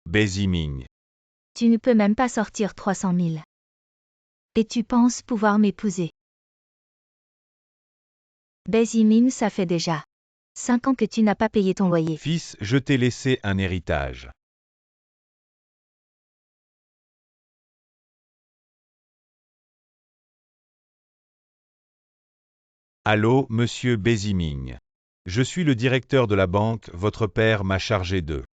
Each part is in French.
Beziming. Tu ne peux même pas sortir 300 000. Et tu penses pouvoir m'épouser. Beziming, ça fait déjà 5 ans que tu n'as pas payé ton loyer. Fils, je t'ai laissé un héritage. Allô, monsieur Beziming. Je suis le directeur de la banque, votre père m'a chargé de.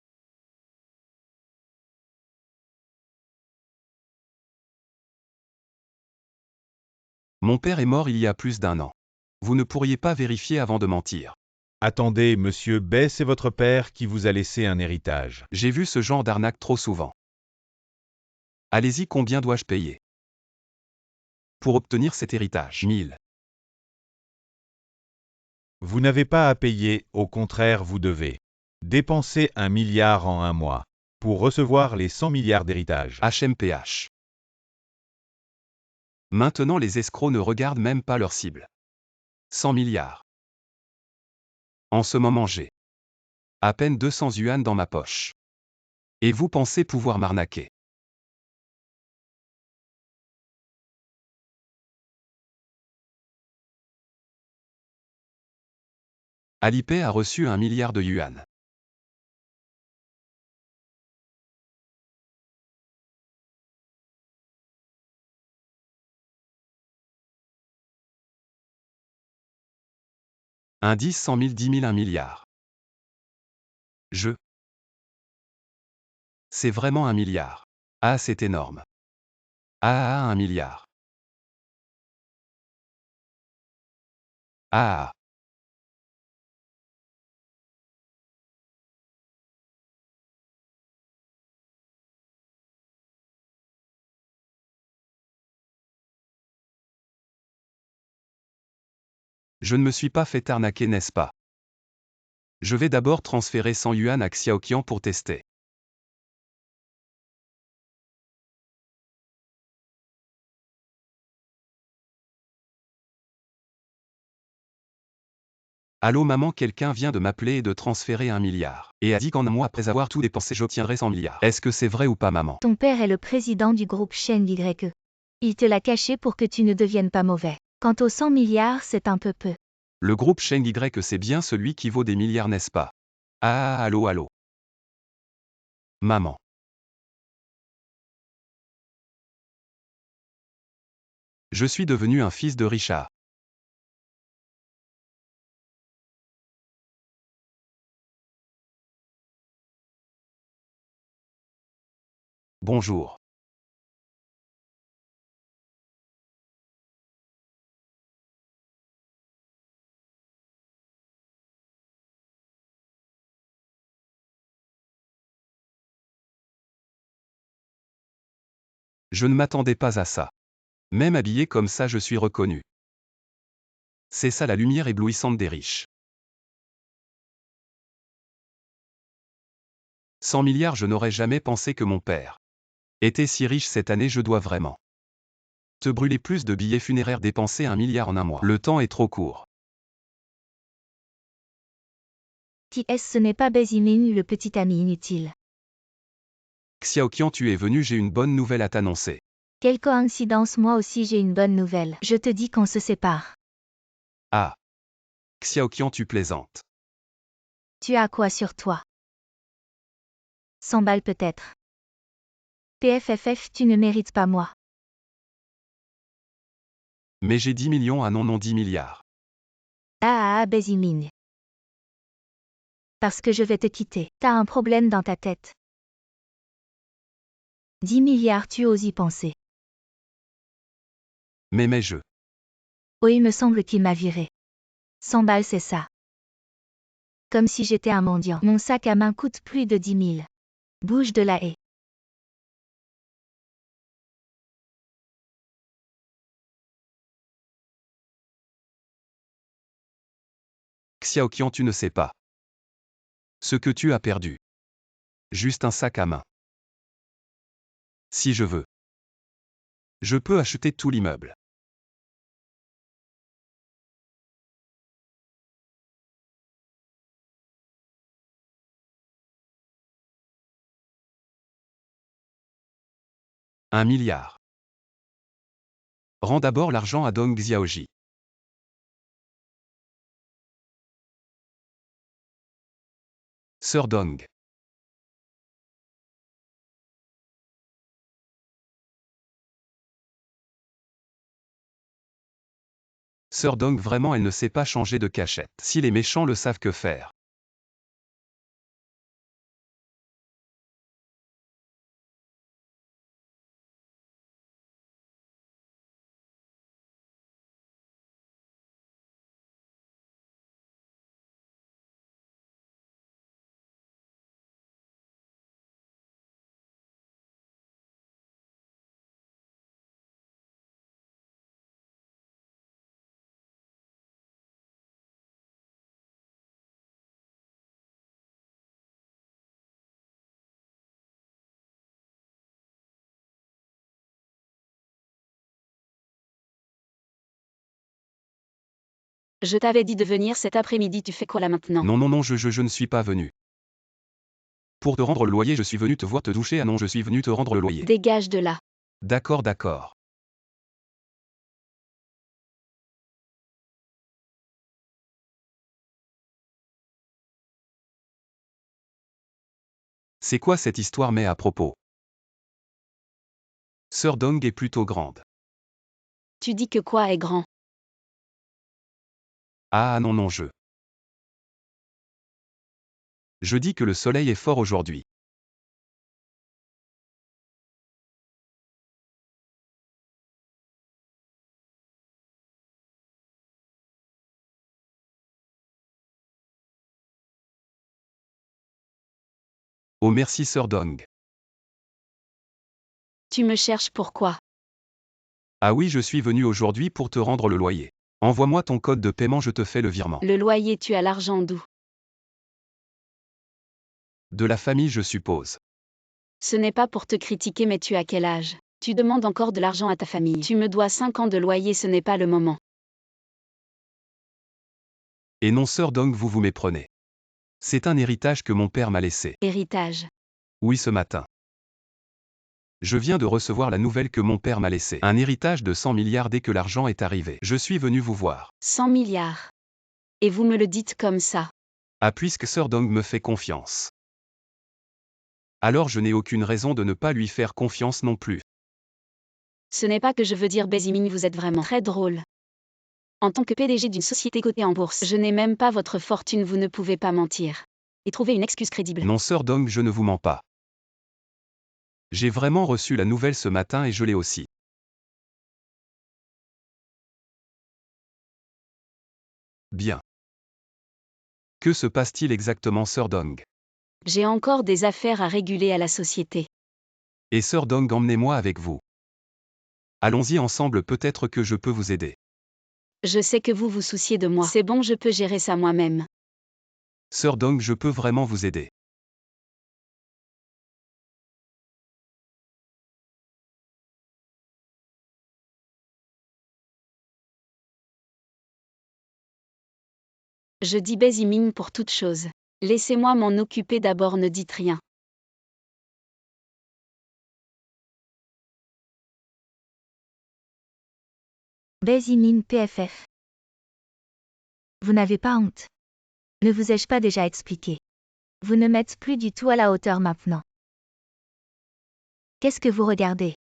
Mon père est mort il y a plus d'1 an. Vous ne pourriez pas vérifier avant de mentir. Attendez, monsieur Bay, c'est votre père qui vous a laissé un héritage. J'ai vu ce genre d'arnaque trop souvent. Allez-y, combien dois-je payer pour obtenir cet héritage? 1000. Vous n'avez pas à payer, au contraire vous devez dépenser 1 milliard en un mois pour recevoir les 100 milliards d'héritage. HMPH. Maintenant les escrocs ne regardent même pas leur cible. 100 milliards. En ce moment j'ai à peine 200 yuan dans ma poche. Et vous pensez pouvoir m'arnaquer? Alipay a reçu 1 milliard de yuan. Un 10, 100 000, 10 000, 1 milliard. C'est vraiment 1 milliard. Ah, c'est énorme. Ah, 1 milliard. Ah. Je ne me suis pas fait arnaquer, n'est-ce pas? Je vais d'abord transférer 100 yuan à Xiaoqian pour tester. Allô maman, quelqu'un vient de m'appeler et de transférer 1 milliard. Et a dit qu'en un mois après avoir tout dépensé j'obtiendrai 100 milliards. Est-ce que c'est vrai ou pas maman? Ton père est le président du groupe Shen YE. Il te l'a caché pour que tu ne deviennes pas mauvais. Quant aux 100 milliards, c'est un peu peu. Le groupe Shen Y, c'est bien celui qui vaut des milliards, n'est-ce pas? Ah, allô, allô. Maman. Je suis devenu un fils de Richard. Bonjour. Je ne m'attendais pas à ça. Même habillé comme ça, je suis reconnu. C'est ça la lumière éblouissante des riches. 100 milliards, je n'aurais jamais pensé que mon père était si riche cette année, je dois vraiment te brûler plus de billets funéraires, dépenser 1 milliard en un mois. Le temps est trop court. Ce n'est pas Beziming, le petit ami inutile. Xiaoqian, tu es venu, j'ai une bonne nouvelle à t'annoncer. Quelle coïncidence, moi aussi j'ai une bonne nouvelle. Je te dis qu'on se sépare. Ah. Xiaoqian, tu plaisantes. Tu as quoi sur toi? 100 balles peut-être. PFFF, tu ne mérites pas moi. Mais j'ai 10 millions, ah non, non, 10 milliards. Beziming. Parce que je vais te quitter. T'as un problème dans ta tête. 10 milliards, tu oses y penser. Mais je. Oh, il me semble qu'il m'a viré. 100 balles, c'est ça. Comme si j'étais un mendiant. Mon sac à main coûte plus de 10 000. Bouge de la haie. Xiaoqian, tu ne sais pas ce que tu as perdu. Juste un sac à main. Si je veux, je peux acheter tout l'immeuble. 1 milliard. Rends d'abord l'argent à Dong Xiaoji. Sœur Dong. Sœur Dong, vraiment, elle ne sait pas changer de cachette. Si les méchants le savent, que faire? Je t'avais dit de venir cet après-midi, tu fais quoi là maintenant? Non, non, non, je ne suis pas venu. Pour te rendre le loyer, je suis venu te voir te doucher. Ah non, je suis venu te rendre le loyer. Dégage de là. D'accord, d'accord. C'est quoi cette histoire? Mais à propos. Sœur Dong est plutôt grande. Tu dis que quoi est grand? Ah non, non, Je dis que le soleil est fort aujourd'hui. Oh merci Sœur Dong. Tu me cherches pourquoi? Ah oui, je suis venu aujourd'hui pour te rendre le loyer. Envoie-moi ton code de paiement, je te fais le virement. Le loyer, tu as l'argent d'où? De la famille, je suppose. Ce n'est pas pour te critiquer, mais tu as quel âge? Tu demandes encore de l'argent à ta famille. Tu me dois 5 ans de loyer, ce n'est pas le moment. Et non Sœur Dong, vous vous méprenez. C'est un héritage que mon père m'a laissé. Héritage. Oui, ce matin. Je viens de recevoir la nouvelle que mon père m'a laissé. Un héritage de 100 milliards dès que l'argent est arrivé. Je suis venu vous voir. 100 milliards. Et vous me le dites comme ça. Ah, puisque Sœur Dong me fait confiance. Alors je n'ai aucune raison de ne pas lui faire confiance non plus. Ce n'est pas que je veux dire Béziming, vous êtes vraiment très drôle. En tant que PDG d'une société cotée en bourse, je n'ai même pas votre fortune, vous ne pouvez pas mentir. Et trouver une excuse crédible. Non Sœur Dong, je ne vous mens pas. J'ai vraiment reçu la nouvelle ce matin et je l'ai aussi. Bien. Que se passe-t-il exactement Sœur Dong? J'ai encore des affaires à réguler à la société. Et Sœur Dong, emmenez-moi avec vous. Allons-y ensemble, peut-être que je peux vous aider. Je sais que vous vous souciez de moi. C'est bon, je peux gérer ça moi-même. Sœur Dong, je peux vraiment vous aider. Je dis Béziming pour toute chose. Laissez-moi m'en occuper d'abord, ne dites rien. Béziming PFF. Vous n'avez pas honte? Ne vous ai-je pas déjà expliqué? Vous ne m'êtes plus du tout à la hauteur maintenant. Qu'est-ce que vous regardez?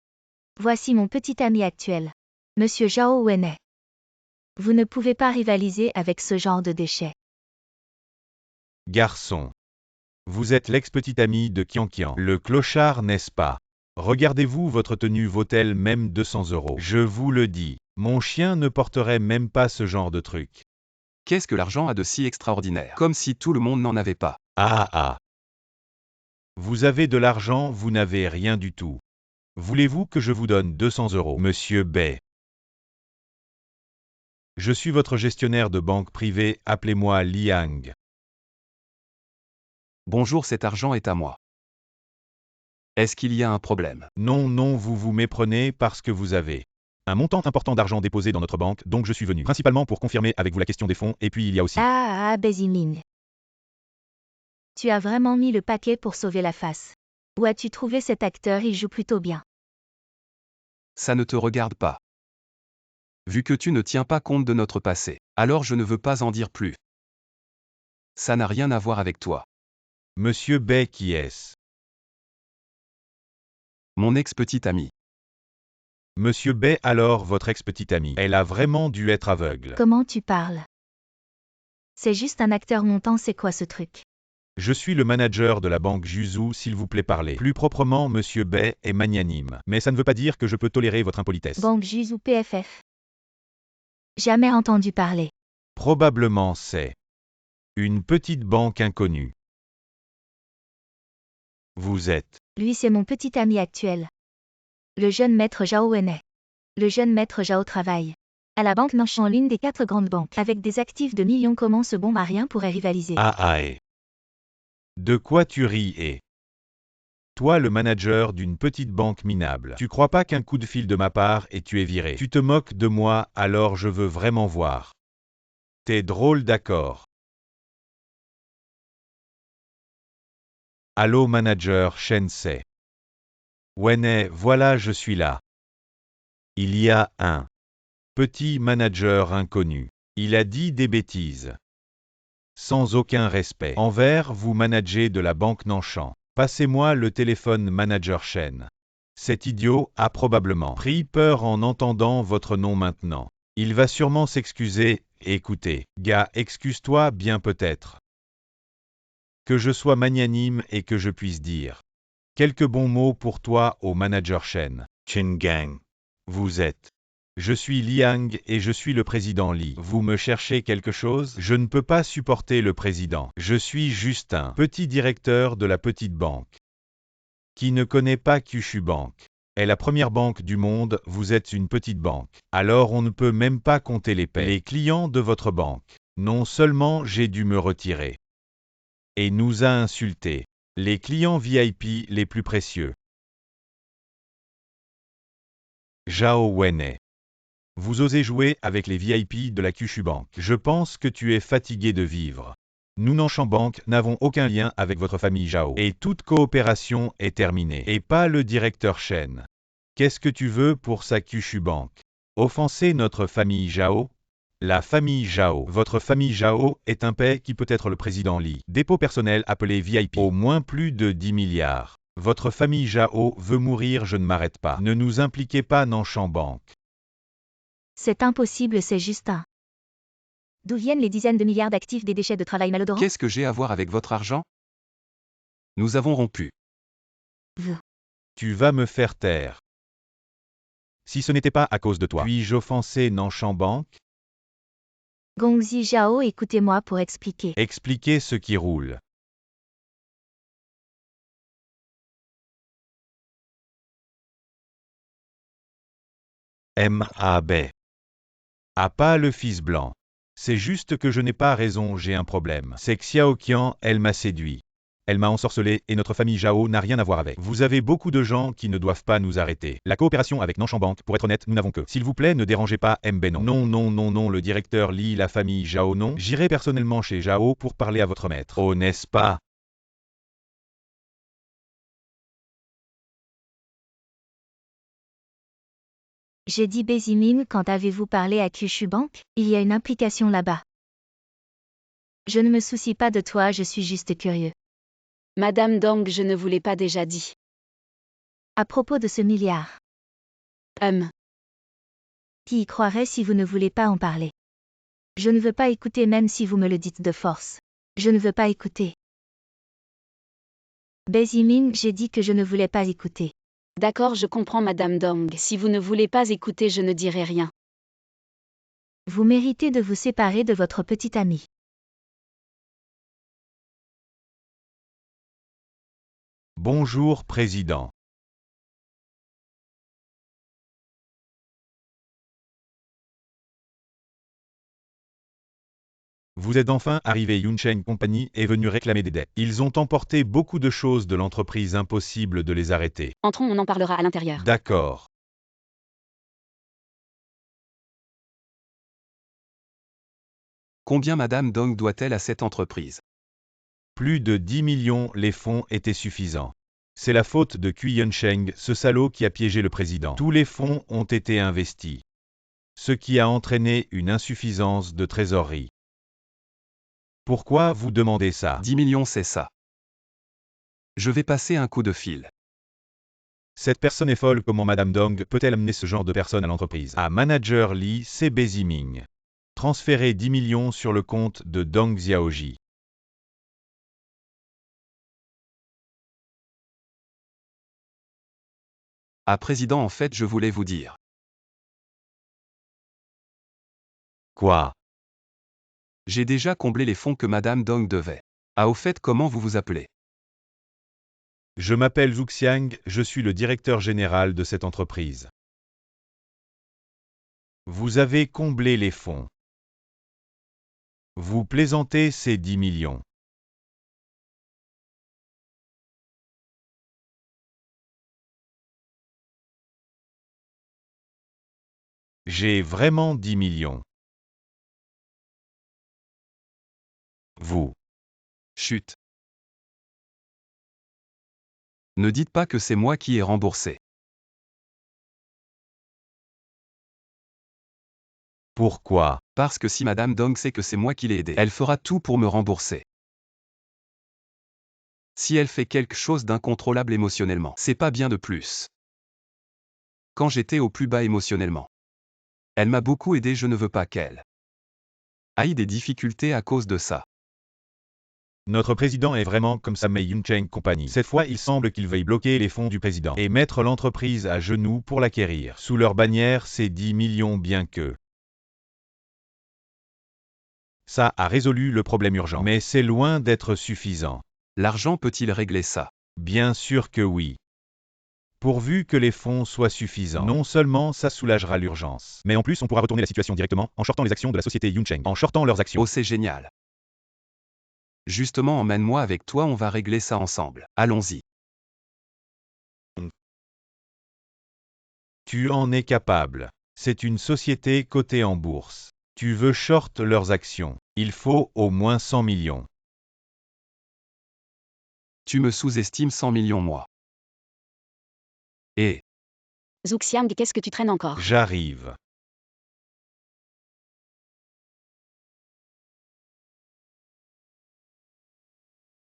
Voici mon petit ami actuel. Monsieur Zhao Wenei. Vous ne pouvez pas rivaliser avec ce genre de déchets. Garçon. Vous êtes l'ex-petit ami de Qianqian. Le clochard, n'est-ce pas? Regardez-vous, votre tenue vaut-elle même 200 €? Je vous le dis, mon chien ne porterait même pas ce genre de truc. Qu'est-ce que l'argent a de si extraordinaire? Comme si tout le monde n'en avait pas. Ah ah. Vous avez de l'argent, vous n'avez rien du tout. Voulez-vous que je vous donne 200 €, monsieur Bay? Je suis votre gestionnaire de banque privée, appelez-moi Liang. Bonjour, cet argent est à moi. Est-ce qu'il y a un problème? Non, non, vous vous méprenez parce que vous avez un montant important d'argent déposé dans notre banque, donc je suis venu principalement pour confirmer avec vous la question des fonds, et puis il y a aussi... Béziming. Tu as vraiment mis le paquet pour sauver la face. Où as-tu trouvé cet acteur? Il joue plutôt bien. Ça ne te regarde pas. Vu que tu ne tiens pas compte de notre passé, alors je ne veux pas en dire plus. Ça n'a rien à voir avec toi. Monsieur Bay qui est-ce? Mon ex-petite amie. Monsieur Bay alors votre ex-petite amie. Elle a vraiment dû être aveugle. Comment tu parles? C'est juste un acteur montant, c'est quoi ce truc? Je suis le manager de la banque Juzu, s'il vous plaît parlez. Plus proprement, Monsieur Bay est magnanime. Mais ça ne veut pas dire que je peux tolérer votre impolitesse. Banque Jus ou PFF? Jamais entendu parler. Probablement c'est une petite banque inconnue. Vous êtes. Lui, c'est mon petit ami actuel. Le jeune maître Zhao Wenei. Le jeune maître Zhao travaille à la banque Nanshan, l'une des 4 grandes banques, avec des actifs de millions. Comment ce bon marien pourrait rivaliser? Et. De quoi tu ris et? Toi le manager d'une petite banque minable. Tu crois pas qu'un coup de fil de ma part et tu es viré? Tu te moques de moi, alors je veux vraiment voir. T'es drôle d'accord. Allô manager Shensei. Wenei, voilà je suis là. Il y a un petit manager inconnu. Il a dit des bêtises. Sans aucun respect envers vous manager de la banque Nanshan. Passez-moi le téléphone manager Shen. Cet idiot a probablement pris peur en entendant votre nom maintenant. Il va sûrement s'excuser. Écoutez, gars, excuse-toi bien peut-être. Que je sois magnanime et que je puisse dire quelques bons mots pour toi au manager Shen. Gang. Vous êtes. Je suis Liang et je suis le président Li. Vous me cherchez quelque chose? Je ne peux pas supporter le président. Je suis juste un petit directeur de la petite banque. Qui ne connaît pas Kyushu Bank? Est la première banque du monde, vous êtes une petite banque. Alors on ne peut même pas compter les paies. Les clients de votre banque. Non seulement j'ai dû me retirer. Et nous a insultés. Les clients VIP les plus précieux. Zhao Wenei. Vous osez jouer avec les VIP de la Kyushu Bank. Je pense que tu es fatigué de vivre. Nous Nanshan Bank n'avons aucun lien avec votre famille Zhao. Et toute coopération est terminée. Et pas le directeur Shen. Qu'est-ce que tu veux pour sa Kyushu Bank? Offenser notre famille Zhao? La famille Zhao. Votre famille Zhao est un paix qui peut être le président Li. Dépôt personnel appelé VIP. Au moins plus de 10 milliards. Votre famille Zhao veut mourir, je ne m'arrête pas. Ne nous impliquez pas Nanshan Bank. C'est impossible, c'est juste un. D'où viennent les dizaines de milliards d'actifs des déchets de travail malodorants? Qu'est-ce que j'ai à voir avec votre argent? Nous avons rompu. Tu vas me faire taire. Si ce n'était pas à cause de toi. Puis-je offenser Nanshan Bank? Gongzi Zhao, écoutez-moi pour expliquer. Expliquez ce qui roule. M.A.B. Ah pas le fils blanc. C'est juste que je n'ai pas raison, j'ai un problème. C'est que Xiao Qian, elle m'a séduit. Elle m'a ensorcelé et notre famille Zhao n'a rien à voir avec. Vous avez beaucoup de gens qui ne doivent pas nous arrêter. La coopération avec Nanshan Bank, pour être honnête, nous n'avons que. S'il vous plaît, ne dérangez pas MB non. Non, non, non, non, le directeur Li, la famille Zhao non. J'irai personnellement chez Zhao pour parler à votre maître. Oh, n'est-ce pas? J'ai dit Bézimin, quand avez-vous parlé à Kyushu Bank? Il y a une implication là-bas. Je ne me soucie pas de toi, je suis juste curieux. Madame Dong, je ne vous l'ai pas déjà dit. À propos de ce milliard. Qui y croirait si vous ne voulez pas en parler? Je ne veux pas écouter même si vous me le dites de force. Je ne veux pas écouter. Bézimin, j'ai dit que je ne voulais pas écouter. D'accord, je comprends Madame Dong. Si vous ne voulez pas écouter, je ne dirai rien. Vous méritez de vous séparer de votre petit ami. Bonjour, président. Vous êtes enfin arrivé. Yuncheng Company est venu réclamer des dettes. Ils ont emporté beaucoup de choses de l'entreprise, impossible de les arrêter. Entrons, on en parlera à l'intérieur. D'accord. Combien Madame Dong doit-elle à cette entreprise? Plus de 10 millions, les fonds étaient suffisants. C'est la faute de Cui Yuncheng, ce salaud qui a piégé le président. Tous les fonds ont été investis. Ce qui a entraîné une insuffisance de trésorerie. Pourquoi vous demandez ça? 10 millions, c'est ça. Je vais passer un coup de fil. Cette personne est folle, comment Madame Dong peut-elle amener ce genre de personne à l'entreprise? À Manager Lee, c'est Beziming. Transférez 10 millions sur le compte de Dong Xiaoji. Ah président, en fait, je voulais vous dire. Quoi? J'ai déjà comblé les fonds que Madame Dong devait. Ah au fait, comment vous vous appelez? Je m'appelle Zhu Xiang, je suis le directeur général de cette entreprise. Vous avez comblé les fonds. Vous plaisantez ces 10 millions. J'ai vraiment 10 millions. Vous. Chut. Ne dites pas que c'est moi qui ai remboursé. Pourquoi? Parce que si Madame Dong sait que c'est moi qui l'ai aidé, elle fera tout pour me rembourser. Si elle fait quelque chose d'incontrôlable émotionnellement, c'est pas bien de plus. Quand j'étais au plus bas émotionnellement, elle m'a beaucoup aidé, je ne veux pas qu'elle aille des difficultés à cause de ça. Notre président est vraiment comme sa Mei Yuncheng compagnie. Cette fois, il semble qu'il veuille bloquer les fonds du président et mettre l'entreprise à genoux pour l'acquérir. Sous leur bannière, c'est 10 millions bien que. Ça a résolu le problème urgent, mais c'est loin d'être suffisant. L'argent peut-il régler ça? Bien sûr que oui. Pourvu que les fonds soient suffisants. Non seulement ça soulagera l'urgence, mais en plus on pourra retourner la situation directement en shortant les actions de la société Yuncheng. En shortant leurs actions. Oh, c'est génial. Justement, emmène-moi avec toi, on va régler ça ensemble. Allons-y. Tu en es capable. C'est une société cotée en bourse. Tu veux short leurs actions. Il faut au moins 100 millions. Tu me sous-estimes 100 millions, moi. Et Zhu Xiang, qu'est-ce que tu traînes encore? J'arrive.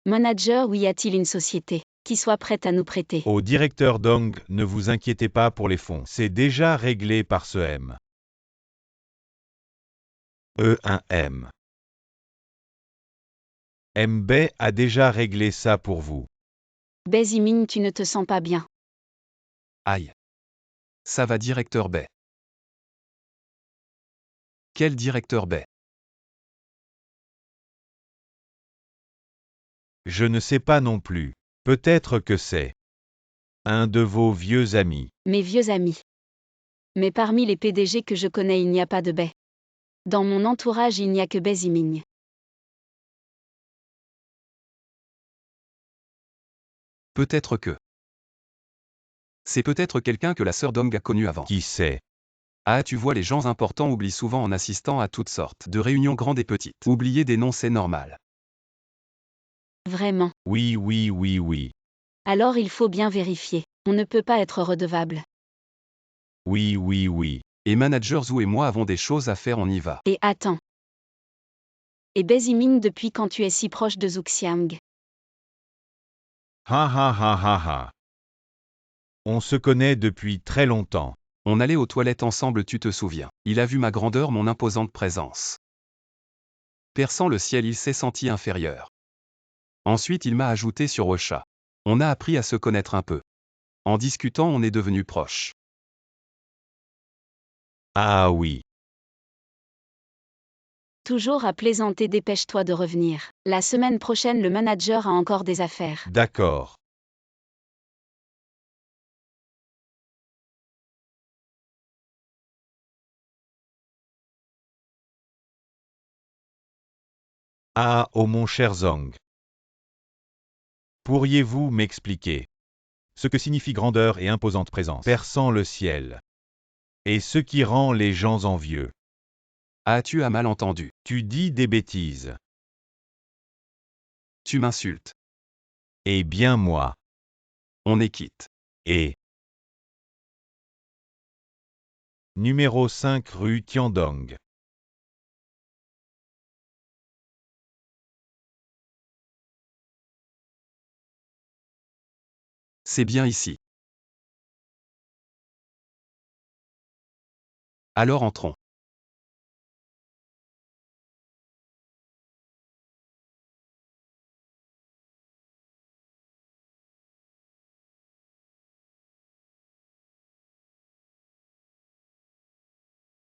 Manager, oui, a-t-il une société qui soit prête à nous prêter? Au directeur Dong, ne vous inquiétez pas pour les fonds. C'est déjà réglé par ce M. E1M. MB a déjà réglé ça pour vous. Beziming, tu ne te sens pas bien. aïe. Ça va, directeur Bay. Quel directeur Bay? Je ne sais pas non plus. Peut-être que c'est un de vos vieux amis. Mes vieux amis. Mais parmi les PDG que je connais, il n'y a pas de Bay. Dans mon entourage, il n'y a que Beziming. Peut-être que. C'est peut-être quelqu'un que la sœur Dong a connu avant. Qui sait? Ah, tu vois, les gens importants oublient souvent en assistant à toutes sortes de réunions grandes et petites. Oublier des noms, c'est normal. Vraiment. Oui, oui, oui, oui. Alors il faut bien vérifier. On ne peut pas être redevable. Oui, oui, oui. Et Manager Zhu et moi avons des choses à faire, on y va. Et attends. Et Beziming, depuis quand tu es si proche de Zhu Xiang? Ha ha ha ha ha. On se connaît depuis très longtemps. On allait aux toilettes ensemble, tu te souviens. Il a vu ma grandeur, mon imposante présence. Perçant le ciel, il s'est senti inférieur. Ensuite, il m'a ajouté sur Ocha. On a appris à se connaître un peu. En discutant, on est devenus proches. Ah oui. Toujours à plaisanter, dépêche-toi de revenir. La semaine prochaine, le manager a encore des affaires. D'accord. Ah oh mon cher Zhang. Pourriez-vous m'expliquer ce que signifie grandeur et imposante présence, perçant le ciel, et ce qui rend les gens envieux? Ah, tu as mal entendu. Tu dis des bêtises. Tu m'insultes. Eh bien moi. On est quitte. Et numéro 5 rue Tiandong. C'est bien ici. Alors entrons.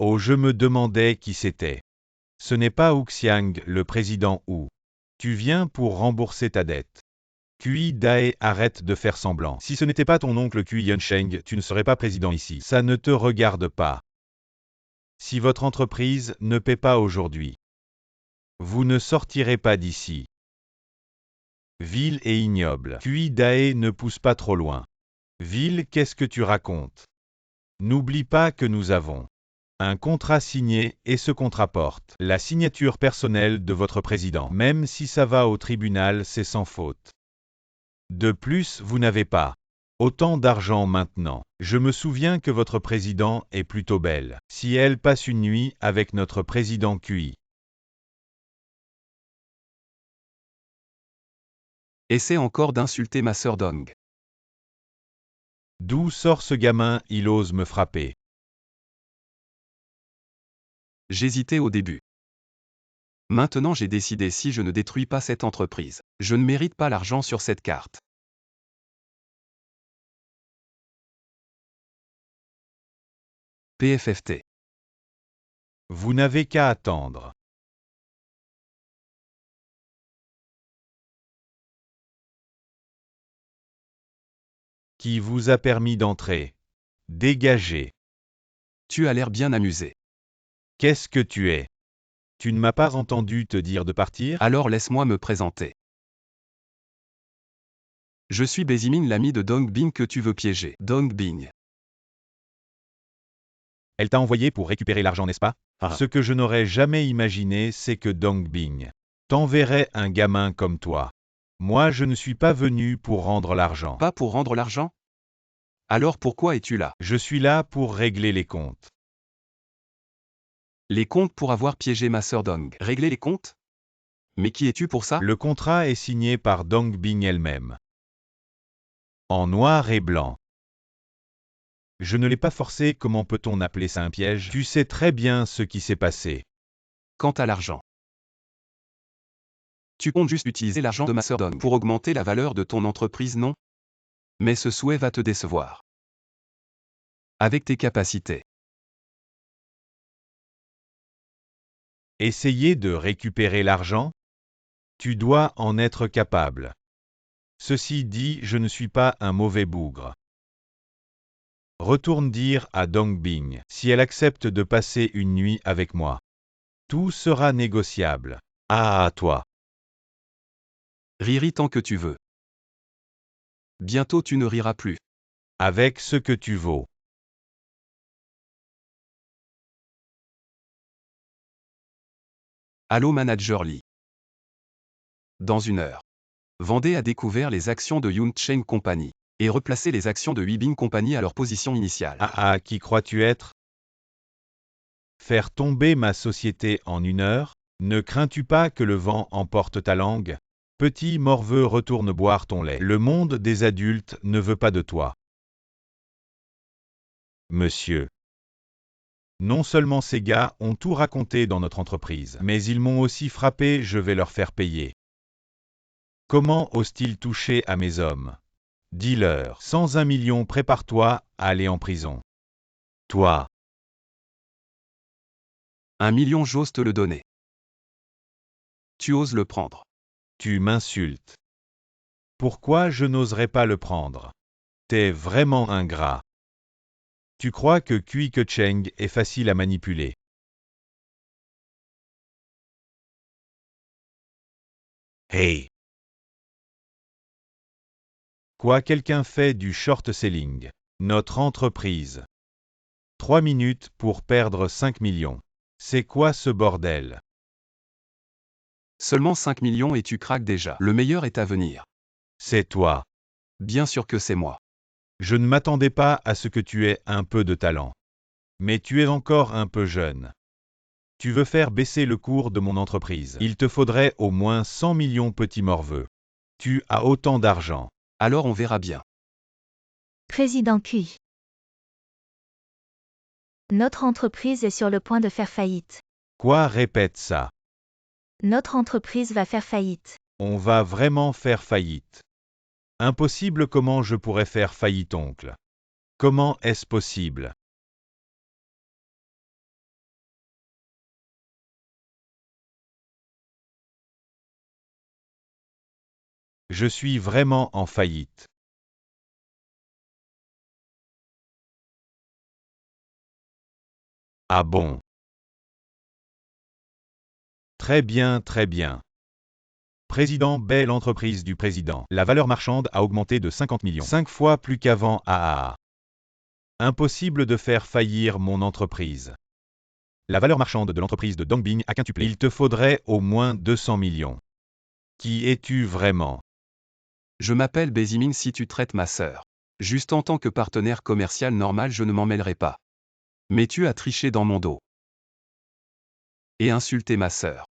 Oh, je me demandais qui c'était. Ce n'est pas Hu Xiang, le président Hu. Tu viens pour rembourser ta dette. Kui Dae, arrête de faire semblant. Si ce n'était pas ton oncle Kui Yunsheng, tu ne serais pas président ici. Ça ne te regarde pas. Si votre entreprise ne paie pas aujourd'hui, vous ne sortirez pas d'ici. Vil et ignoble. Kui Dae ne pousse pas trop loin. Vil, qu'est-ce que tu racontes? N'oublie pas que nous avons un contrat signé et ce contrat porte la signature personnelle de votre président. Même si ça va au tribunal, c'est sans faute. De plus, vous n'avez pas autant d'argent maintenant. Je me souviens que votre président est plutôt belle. Si elle passe une nuit avec notre président Kui. Essaie encore d'insulter ma sœur Dong. D'où sort ce gamin, il ose me frapper. J'hésitais au début. Maintenant j'ai décidé si je ne détruis pas cette entreprise. Je ne mérite pas l'argent sur cette carte. PFFT. Vous n'avez qu'à attendre. Qui vous a permis d'entrer? Dégagez. Tu as l'air bien amusé. Qu'est-ce que tu es? Tu ne m'as pas entendu te dire de partir? Alors laisse-moi me présenter. Je suis Bézimin, l'ami de Dong Bing que tu veux piéger. Dong Bing. Elle t'a envoyé pour récupérer l'argent, n'est-ce pas? Ce que je n'aurais jamais imaginé, c'est que Dong Bing t'enverrait un gamin comme toi. Moi, je ne suis pas venu pour rendre l'argent. Pas pour rendre l'argent? Alors pourquoi es-tu là? Je suis là pour régler les comptes. Les comptes pour avoir piégé ma sœur Dong. Régler les comptes? Mais qui es-tu pour ça? Le contrat est signé par Dong Bing elle-même. En noir et blanc. Je ne l'ai pas forcé, comment peut-on appeler ça un piège? Tu sais très bien ce qui s'est passé. Quant à l'argent. Tu comptes juste utiliser l'argent de ma sœur Dong pour augmenter la valeur de ton entreprise, non? Mais ce souhait va te décevoir. Avec tes capacités. Essayer de récupérer l'argent? Tu dois en être capable. Ceci dit, je ne suis pas un mauvais bougre. Retourne dire à Dong Bing si elle accepte de passer une nuit avec moi. Tout sera négociable. Ah, à toi. Riri tant que tu veux. Bientôt tu ne riras plus. Avec ce que tu vaux. Allô Manager Lee. Dans 1 heure. Vendée a découvert les actions de Yun Cheng Company et replacé les actions de Weibing Company à leur position initiale. Ah, qui crois-tu être? Faire tomber ma société en 1 heure? Ne crains-tu pas que le vent emporte ta langue? Petit morveux, retourne boire ton lait. Le monde des adultes ne veut pas de toi. Monsieur. Non seulement ces gars ont tout raconté dans notre entreprise, mais ils m'ont aussi frappé, je vais leur faire payer. Comment osent-ils toucher à mes hommes? Dis-leur, sans 1 million, prépare-toi à aller en prison. Toi. 1 million, j'ose te le donner. Tu oses le prendre. Tu m'insultes. Pourquoi je n'oserais pas le prendre? T'es vraiment ingrat. Tu crois que Kui Cheng est facile à manipuler? Hey! Quoi, quelqu'un fait du short selling? Notre entreprise. 3 minutes pour perdre 5 millions. C'est quoi ce bordel? Seulement 5 millions et tu craques déjà. Le meilleur est à venir. C'est toi. Bien sûr que c'est moi. Je ne m'attendais pas à ce que tu aies un peu de talent. Mais tu es encore un peu jeune. Tu veux faire baisser le cours de mon entreprise. Il te faudrait au moins 100 millions petits morveux. Tu as autant d'argent. Alors on verra bien. Président QI. Notre entreprise est sur le point de faire faillite. Quoi, répète ça? Notre entreprise va faire faillite. On va vraiment faire faillite. Impossible, comment je pourrais faire faillite, oncle? Comment est-ce possible? Je suis vraiment en faillite. Ah bon? Très bien, très bien. Président Bay, l'entreprise du président. La valeur marchande a augmenté de 50 millions. 5 fois plus qu'avant. Impossible de faire faillir mon entreprise. La valeur marchande de l'entreprise de Dongbing a quintuplé. Il te faudrait au moins 200 millions. Qui es-tu vraiment? Je m'appelle Béziming si tu traites ma sœur. Juste en tant que partenaire commercial normal, je ne m'en mêlerai pas. Mais tu as triché dans mon dos. Et insulté ma sœur.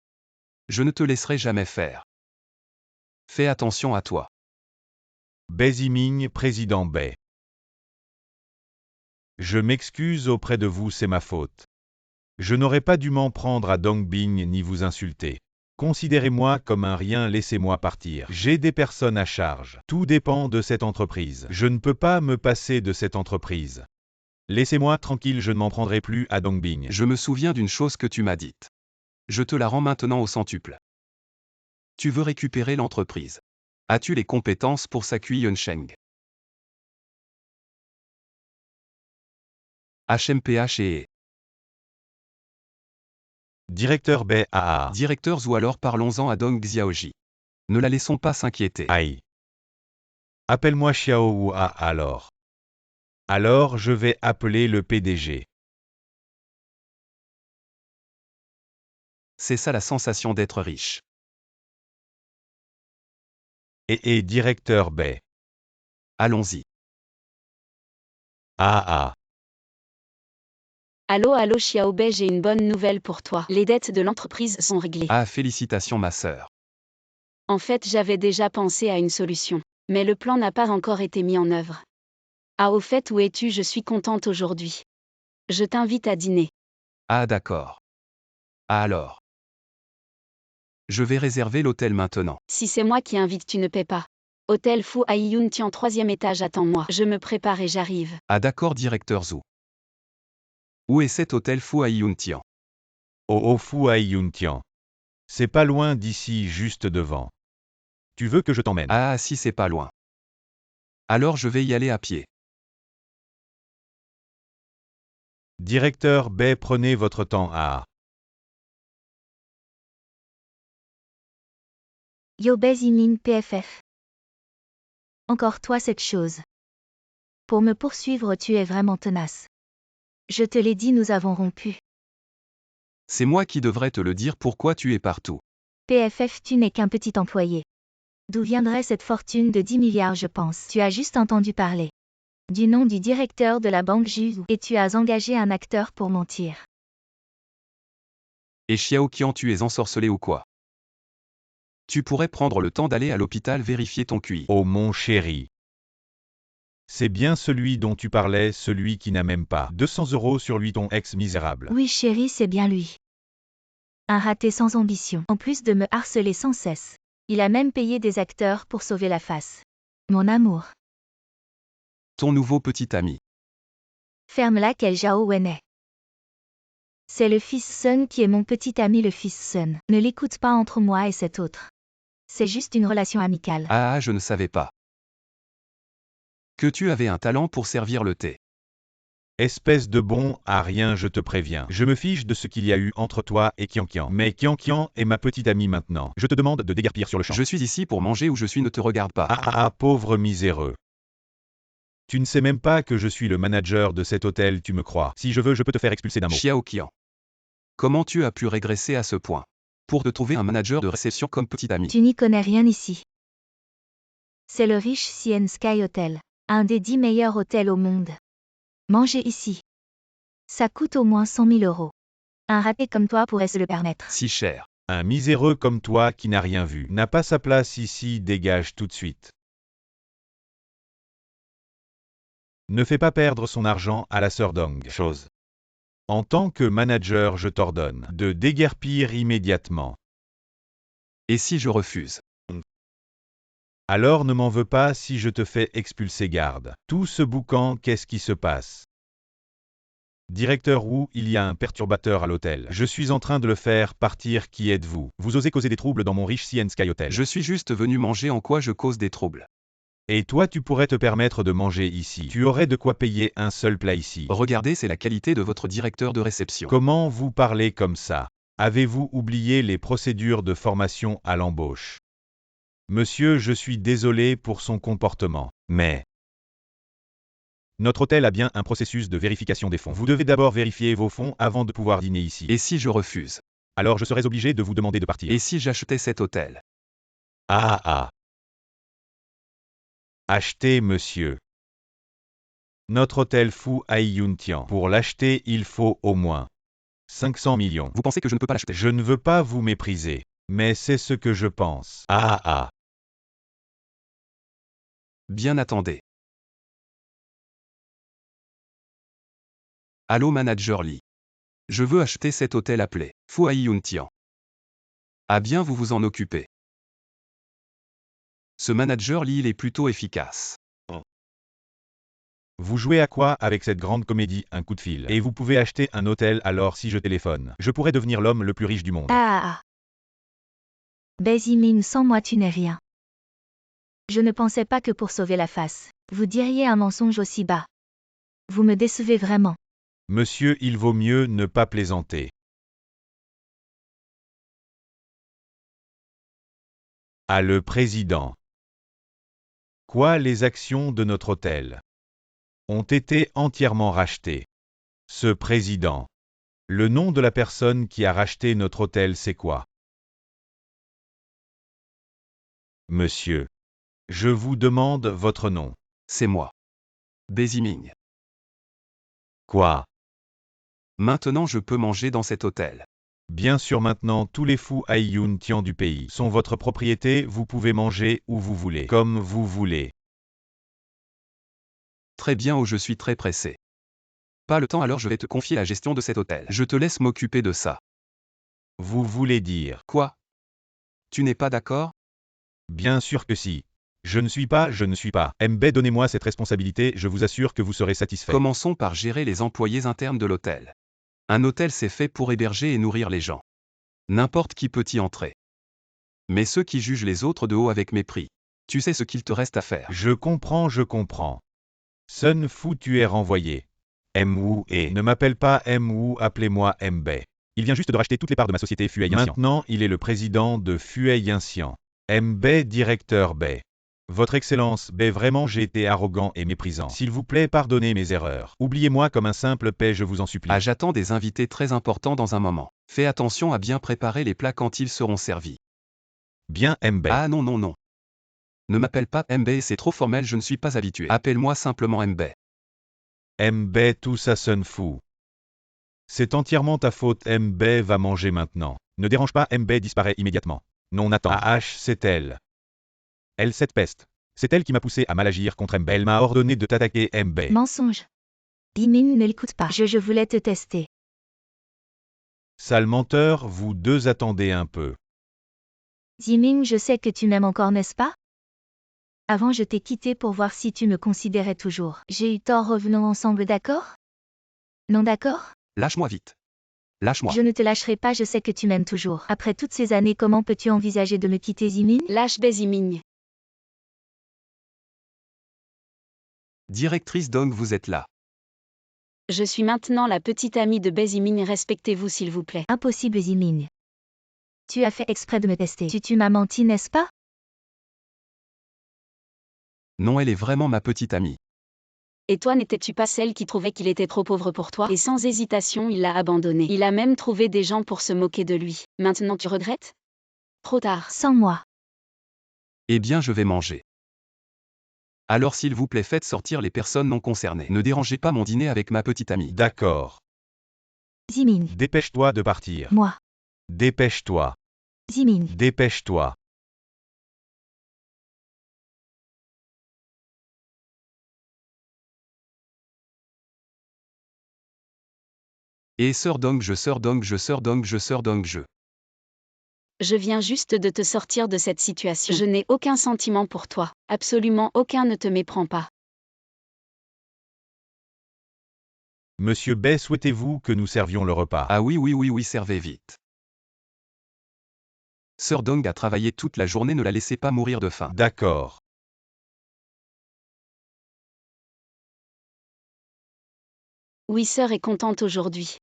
Je ne te laisserai jamais faire. Fais attention à toi. Béziming, président Bay. Je m'excuse auprès de vous, c'est ma faute. Je n'aurais pas dû m'en prendre à Dongbing ni vous insulter. Considérez-moi comme un rien, laissez-moi partir. J'ai des personnes à charge. Tout dépend de cette entreprise. Je ne peux pas me passer de cette entreprise. Laissez-moi tranquille, je ne m'en prendrai plus à Dongbing. Je me souviens d'une chose que tu m'as dite. Je te la rends maintenant au centuple. Tu veux récupérer l'entreprise. As-tu les compétences pour ça, Kui Yunsheng? HMPH et Directeur Bay, directeurs, ou alors parlons-en à Dong Xiaoji. Ne la laissons pas s'inquiéter. Aïe. Appelle-moi Xiao ou alors. Alors je vais appeler le PDG. C'est ça la sensation d'être riche. Et directeur Bay. Allons-y. Allô allô Xiaobei, j'ai une bonne nouvelle pour toi. Les dettes de l'entreprise sont réglées. Ah, félicitations ma sœur. En fait, j'avais déjà pensé à une solution. Mais le plan n'a pas encore été mis en œuvre. Ah, au fait, où es-tu? Je suis contente aujourd'hui. Je t'invite à dîner. Ah d'accord. Ah alors. Je vais réserver l'hôtel maintenant. Si c'est moi qui invite, tu ne paies pas. Hôtel Fu Aiyun Tian, 3e étage, attends-moi. Je me prépare et j'arrive. Ah d'accord, directeur Zhu. Où est cet hôtel Fu Aiyun-tian? Au Fu Aiyun-tian. C'est pas loin d'ici, juste devant. Tu veux que je t'emmène? Ah si, c'est pas loin. Alors je vais y aller à pied. Directeur Bay, prenez votre temps. Yo Béziming PFF. Encore toi cette chose. Pour me poursuivre, tu es vraiment tenace. Je te l'ai dit, nous avons rompu. C'est moi qui devrais te le dire, pourquoi tu es partout. PFF, tu n'es qu'un petit employé. D'où viendrait cette fortune de 10 milliards, je pense? Tu as juste entendu parler du nom du directeur de la banque Juzu et tu as engagé un acteur pour mentir. Et Xiao Qian, tu es ensorcelé ou quoi? Tu pourrais prendre le temps d'aller à l'hôpital vérifier ton QI. Oh mon chéri. C'est bien celui dont tu parlais, celui qui n'a même pas 200 € sur lui, ton ex misérable. Oui chérie, c'est bien lui. Un raté sans ambition. En plus de me harceler sans cesse. Il a même payé des acteurs pour sauver la face. Mon amour. Ton nouveau petit ami. Ferme-la, quel Zhao Wenei. C'est le fils Sun qui est mon petit ami, le fils Sun. Ne l'écoute pas entre moi et cet autre. C'est juste une relation amicale. Ah, je ne savais pas. Que tu avais un talent pour servir le thé. Espèce de bon à rien, je te préviens. Je me fiche de ce qu'il y a eu entre toi et Qian. Mais Qian est ma petite amie maintenant. Je te demande de déguerpir sur le champ. Je suis ici pour manger où je suis, ne te regarde pas. Pauvre miséreux. Tu ne sais même pas que je suis le manager de cet hôtel, tu me crois. Si je veux, je peux te faire expulser d'un mot. Xiao Qian. Comment tu as pu régresser à ce point? Pour te trouver un manager de réception comme petit ami. Tu n'y connais rien ici. C'est le riche Sea Sky Hotel. Un des 10 meilleurs hôtels au monde. Mangez ici. Ça coûte au moins 100 000 euros. Un raté comme toi pourrait se le permettre. Si cher. Un miséreux comme toi qui n'a rien vu, n'a pas sa place ici, dégage tout de suite. Ne fais pas perdre son argent à la sœur Dong. Chose. En tant que manager, je t'ordonne de déguerpir immédiatement. Et si je refuse? Alors ne m'en veux pas si je te fais expulser, garde. Tout ce boucan, qu'est-ce qui se passe? Directeur Wu, il y a un perturbateur à l'hôtel. Je suis en train de le faire partir, qui êtes-vous? Vous osez causer des troubles dans mon riche Sea Sky Hotel. Je suis juste venu manger, en quoi je cause des troubles? Et toi tu pourrais te permettre de manger ici. Tu aurais de quoi payer un seul plat ici. Regardez, c'est la qualité de votre directeur de réception. Comment vous parlez comme ça? Avez-vous oublié les procédures de formation à l'embauche? Monsieur, je suis désolé pour son comportement, mais notre hôtel a bien un processus de vérification des fonds. Vous devez d'abord vérifier vos fonds avant de pouvoir dîner ici. Et si je refuse? Alors je serais obligé de vous demander de partir. Et si j'achetais cet hôtel? Achetez, monsieur. Notre hôtel Fu à Yuntian. Pour l'acheter, il faut au moins 500 millions. Vous pensez que je ne peux pas l'acheter? Je ne veux pas vous mépriser, mais c'est ce que je pense. Bien, attendez. Allô manager Lee. Je veux acheter cet hôtel appelé Fu à Yuntian. Ah bien, vous vous en occupez. Ce manager Lee, il est plutôt efficace. Vous jouez à quoi avec cette grande comédie? Un coup de fil. Et vous pouvez acheter un hôtel, alors si je téléphone, je pourrais devenir l'homme le plus riche du monde. Bae Zimin, sans moi tu n'es rien. Je ne pensais pas que pour sauver la face, vous diriez un mensonge aussi bas. Vous me décevez vraiment. Monsieur, il vaut mieux ne pas plaisanter. Ah, le président. Quoi, les actions de notre hôtel ont été entièrement rachetées. Ce président. Le nom de la personne qui a racheté notre hôtel, c'est quoi? Monsieur. Je vous demande votre nom. C'est moi. Bae Ziming. Quoi? Maintenant je peux manger dans cet hôtel. Bien sûr, maintenant tous les Fu à Yuntian du pays sont votre propriété, vous pouvez manger où vous voulez, comme vous voulez. Très bien, oh je suis très pressé. Pas le temps, alors je vais te confier la gestion de cet hôtel. Je te laisse m'occuper de ça. Vous voulez dire Quoi? Tu n'es pas d'accord? Bien sûr que si. Je ne suis pas. MB, donnez-moi cette responsabilité, je vous assure que vous serez satisfait. Commençons par gérer les employés internes de l'hôtel. Un hôtel, c'est fait pour héberger et nourrir les gens. N'importe qui peut y entrer. Mais ceux qui jugent les autres de haut avec mépris, tu sais ce qu'il te reste à faire. Je comprends. Sun Fu, tu es renvoyé. Wu, et ne m'appelle pas Wu, appelez-moi MB. Il vient juste de racheter toutes les parts de ma société Fuei Yanxian. Maintenant, il est le président de Fuei Yanxian. MB, directeur B. Votre Excellence, B, vraiment j'ai été arrogant et méprisant. S'il vous plaît, pardonnez mes erreurs. Oubliez-moi comme un simple paix, je vous en supplie. Ah, j'attends des invités très importants dans un moment. Fais attention à bien préparer les plats quand ils seront servis. Bien, MB. Ah non. Ne m'appelle pas MB, c'est trop formel, je ne suis pas habitué. Appelle-moi simplement MB. MB, tout ça sonne fou. C'est entièrement ta faute, MB va manger maintenant. Ne dérange pas, MB disparaît immédiatement. Non, attends. H, c'est elle. Elle, cette peste. C'est elle qui m'a poussé à mal agir contre MB. Elle m'a ordonné de t'attaquer, MB. Mensonge. Zimin, ne l'écoute pas. Je voulais te tester. Sale menteur, vous deux attendez un peu. Zimin, je sais que tu m'aimes encore, n'est-ce pas? Avant, je t'ai quitté pour voir si tu me considérais toujours. J'ai eu tort, revenons ensemble, d'accord? Non, d'accord? Lâche-moi vite. Lâche-moi. Je ne te lâcherai pas, je sais que tu m'aimes toujours. Après toutes ces années, comment peux-tu envisager de me quitter, Zimin? Lâche Bae Ziming. Directrice Dong, vous êtes là. Je suis maintenant la petite amie de Bae Ziming, respectez-vous s'il vous plaît. Impossible, Zimin. Tu as fait exprès de me tester. Tu m'as menti, n'est-ce pas? Non, elle est vraiment ma petite amie. Et toi, n'étais-tu pas celle qui trouvait qu'il était trop pauvre pour toi? Et sans hésitation, il l'a abandonné. Il a même trouvé des gens pour se moquer de lui. Maintenant tu regrettes? Trop tard. Sans moi. Eh bien, je vais manger. Alors s'il vous plaît faites sortir les personnes non concernées. Ne dérangez pas mon dîner avec ma petite amie. D'accord. Ziming. Dépêche-toi de partir. Moi. Dépêche-toi. Ziming. Dépêche-toi. Et Sir Dong je. Je viens juste de te sortir de cette situation. Je n'ai aucun sentiment pour toi. Absolument aucun, ne te méprends pas. Monsieur Bay, souhaitez-vous que nous servions le repas? Ah oui, servez vite. Sir Dong a travaillé toute la journée, ne la laissez pas mourir de faim. D'accord. Oui, sœur est contente aujourd'hui.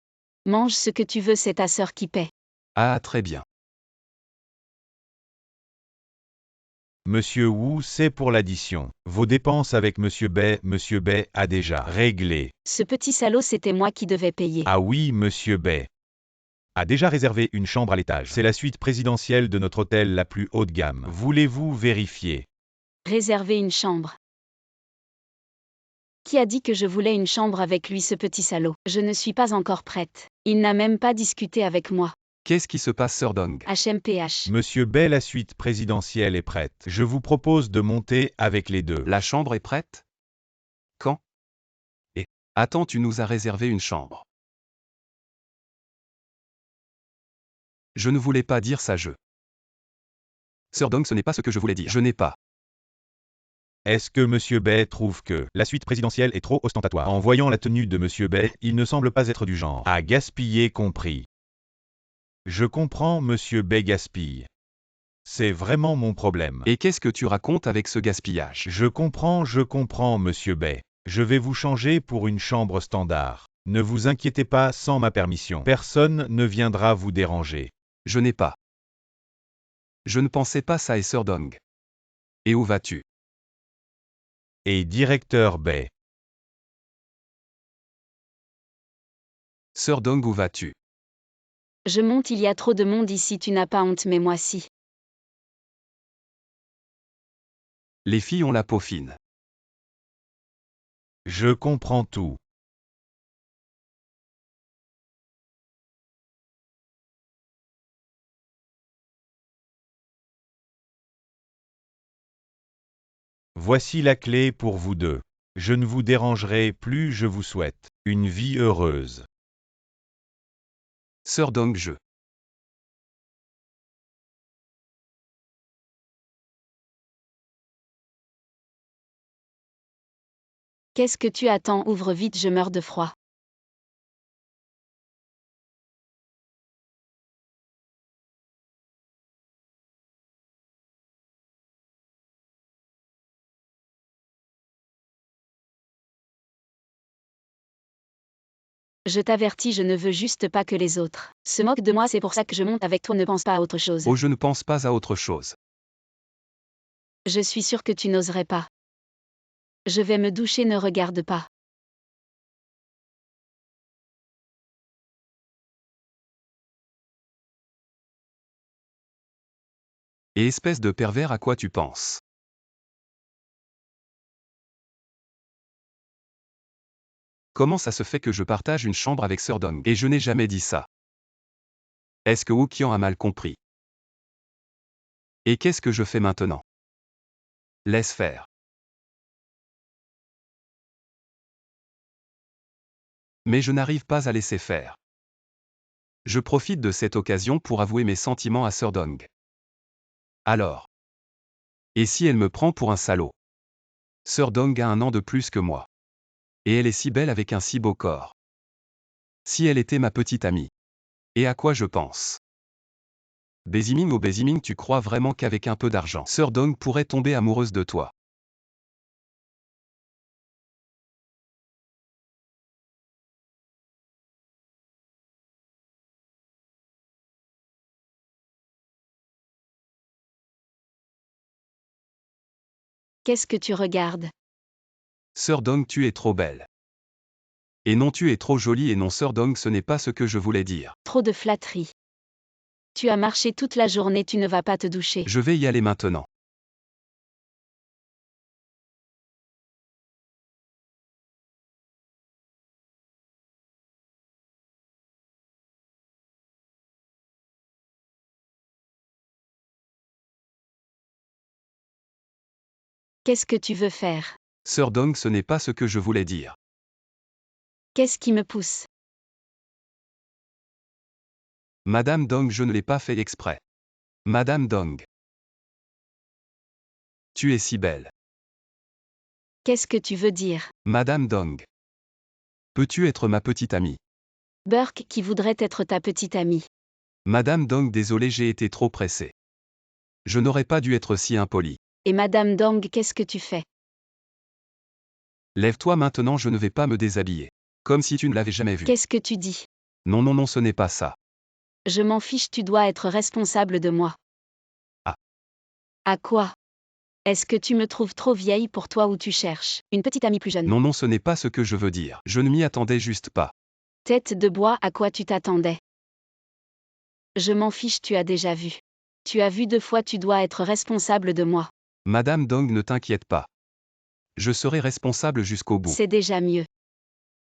Mange ce que tu veux, c'est ta sœur qui paie. Ah très bien. Monsieur Wu, c'est pour l'addition. Vos dépenses avec Monsieur Bay a déjà réglé. Ce petit salaud, c'était moi qui devais payer. Ah oui, Monsieur Bay a déjà réservé une chambre à l'étage. C'est la suite présidentielle de notre hôtel la plus haut de gamme. Voulez-vous vérifier? Réserver une chambre. Qui a dit que je voulais une chambre avec lui, ce petit salaud? Je ne suis pas encore prête. Il n'a même pas discuté avec moi. Qu'est-ce qui se passe Sir Dong? HMPH. Monsieur Bay, la suite présidentielle est prête. Je vous propose de monter avec les deux. La chambre est prête? Quand? Attends, tu nous as réservé une chambre. Je ne voulais pas dire ça, Sir Dong, ce n'est pas ce que je voulais dire. Je n'ai pas. Est-ce que Monsieur Bay trouve que la suite présidentielle est trop ostentatoire? En voyant la tenue de Monsieur Bay, il ne semble pas être du genre à gaspiller compris. Je comprends, Monsieur Bay gaspille. C'est vraiment mon problème. Et qu'est-ce que tu racontes avec ce gaspillage? Je comprends, Monsieur Bay. Je vais vous changer pour une chambre standard. Ne vous inquiétez pas, sans ma permission, personne ne viendra vous déranger. Je n'ai pas. Je ne pensais pas ça, et Sir Dong. Et où vas-tu? Et directeur Bay. Sir Dong, où vas-tu? Je monte, il y a trop de monde ici, tu n'as pas honte, mais moi si. Les filles ont la peau fine. Je comprends tout. Voici la clé pour vous deux. Je ne vous dérangerai plus, je vous souhaite une vie heureuse. Sir Dong, Qu'est-ce que tu attends? Ouvre vite, je meurs de froid. Je t'avertis, je ne veux juste pas que les autres se moquent de moi, c'est pour ça que je monte avec toi, ne pense pas à autre chose. Oh, je ne pense pas à autre chose. Je suis sûre que tu n'oserais pas. Je vais me doucher, ne regarde pas. Et espèce de pervers, à quoi tu penses? Comment ça se fait que je partage une chambre avec Sir Dong? Et je n'ai jamais dit ça. Est-ce que Wu Qian a mal compris? Et qu'est-ce que je fais maintenant? Laisse faire. Mais je n'arrive pas à laisser faire. Je profite de cette occasion pour avouer mes sentiments à Sir Dong. Alors. Et si elle me prend pour un salaud? Sir Dong a 1 an de plus que moi. Et elle est si belle avec un si beau corps. Si elle était ma petite amie. Et à quoi je pense? Béziming, oh Béziming, tu crois vraiment qu'avec un peu d'argent, Sir Dong pourrait tomber amoureuse de toi? Qu'est-ce que tu regardes? Sir Dong, tu es trop belle. Et non, tu es trop jolie, et non Sir Dong, ce n'est pas ce que je voulais dire. Trop de flatterie. Tu as marché toute la journée, tu ne vas pas te doucher. Je vais y aller maintenant. Qu'est-ce que tu veux faire? Sœur Dong, ce n'est pas ce que je voulais dire. Qu'est-ce qui me pousse? Madame Dong, je ne l'ai pas fait exprès. Madame Dong. Tu es si belle. Qu'est-ce que tu veux dire? Madame Dong. Peux-tu être ma petite amie? Burke qui voudrait être ta petite amie. Madame Dong, désolé, j'ai été trop pressé. Je n'aurais pas dû être si impoli. Et Madame Dong, qu'est-ce que tu fais? Lève-toi maintenant, je ne vais pas me déshabiller. Comme si tu ne l'avais jamais vu. Qu'est-ce que tu dis? Non, non, non, ce n'est pas ça. Je m'en fiche, tu dois être responsable de moi. Ah. À quoi? Est-ce que tu me trouves trop vieille pour toi ou tu cherches une petite amie plus jeune? Non, non, ce n'est pas ce que je veux dire. Je ne m'y attendais juste pas. Tête de bois, à quoi tu t'attendais? Je m'en fiche, tu as déjà vu. Tu as vu 2 fois, tu dois être responsable de moi. Madame Dong, ne t'inquiète pas. Je serai responsable jusqu'au bout. C'est déjà mieux.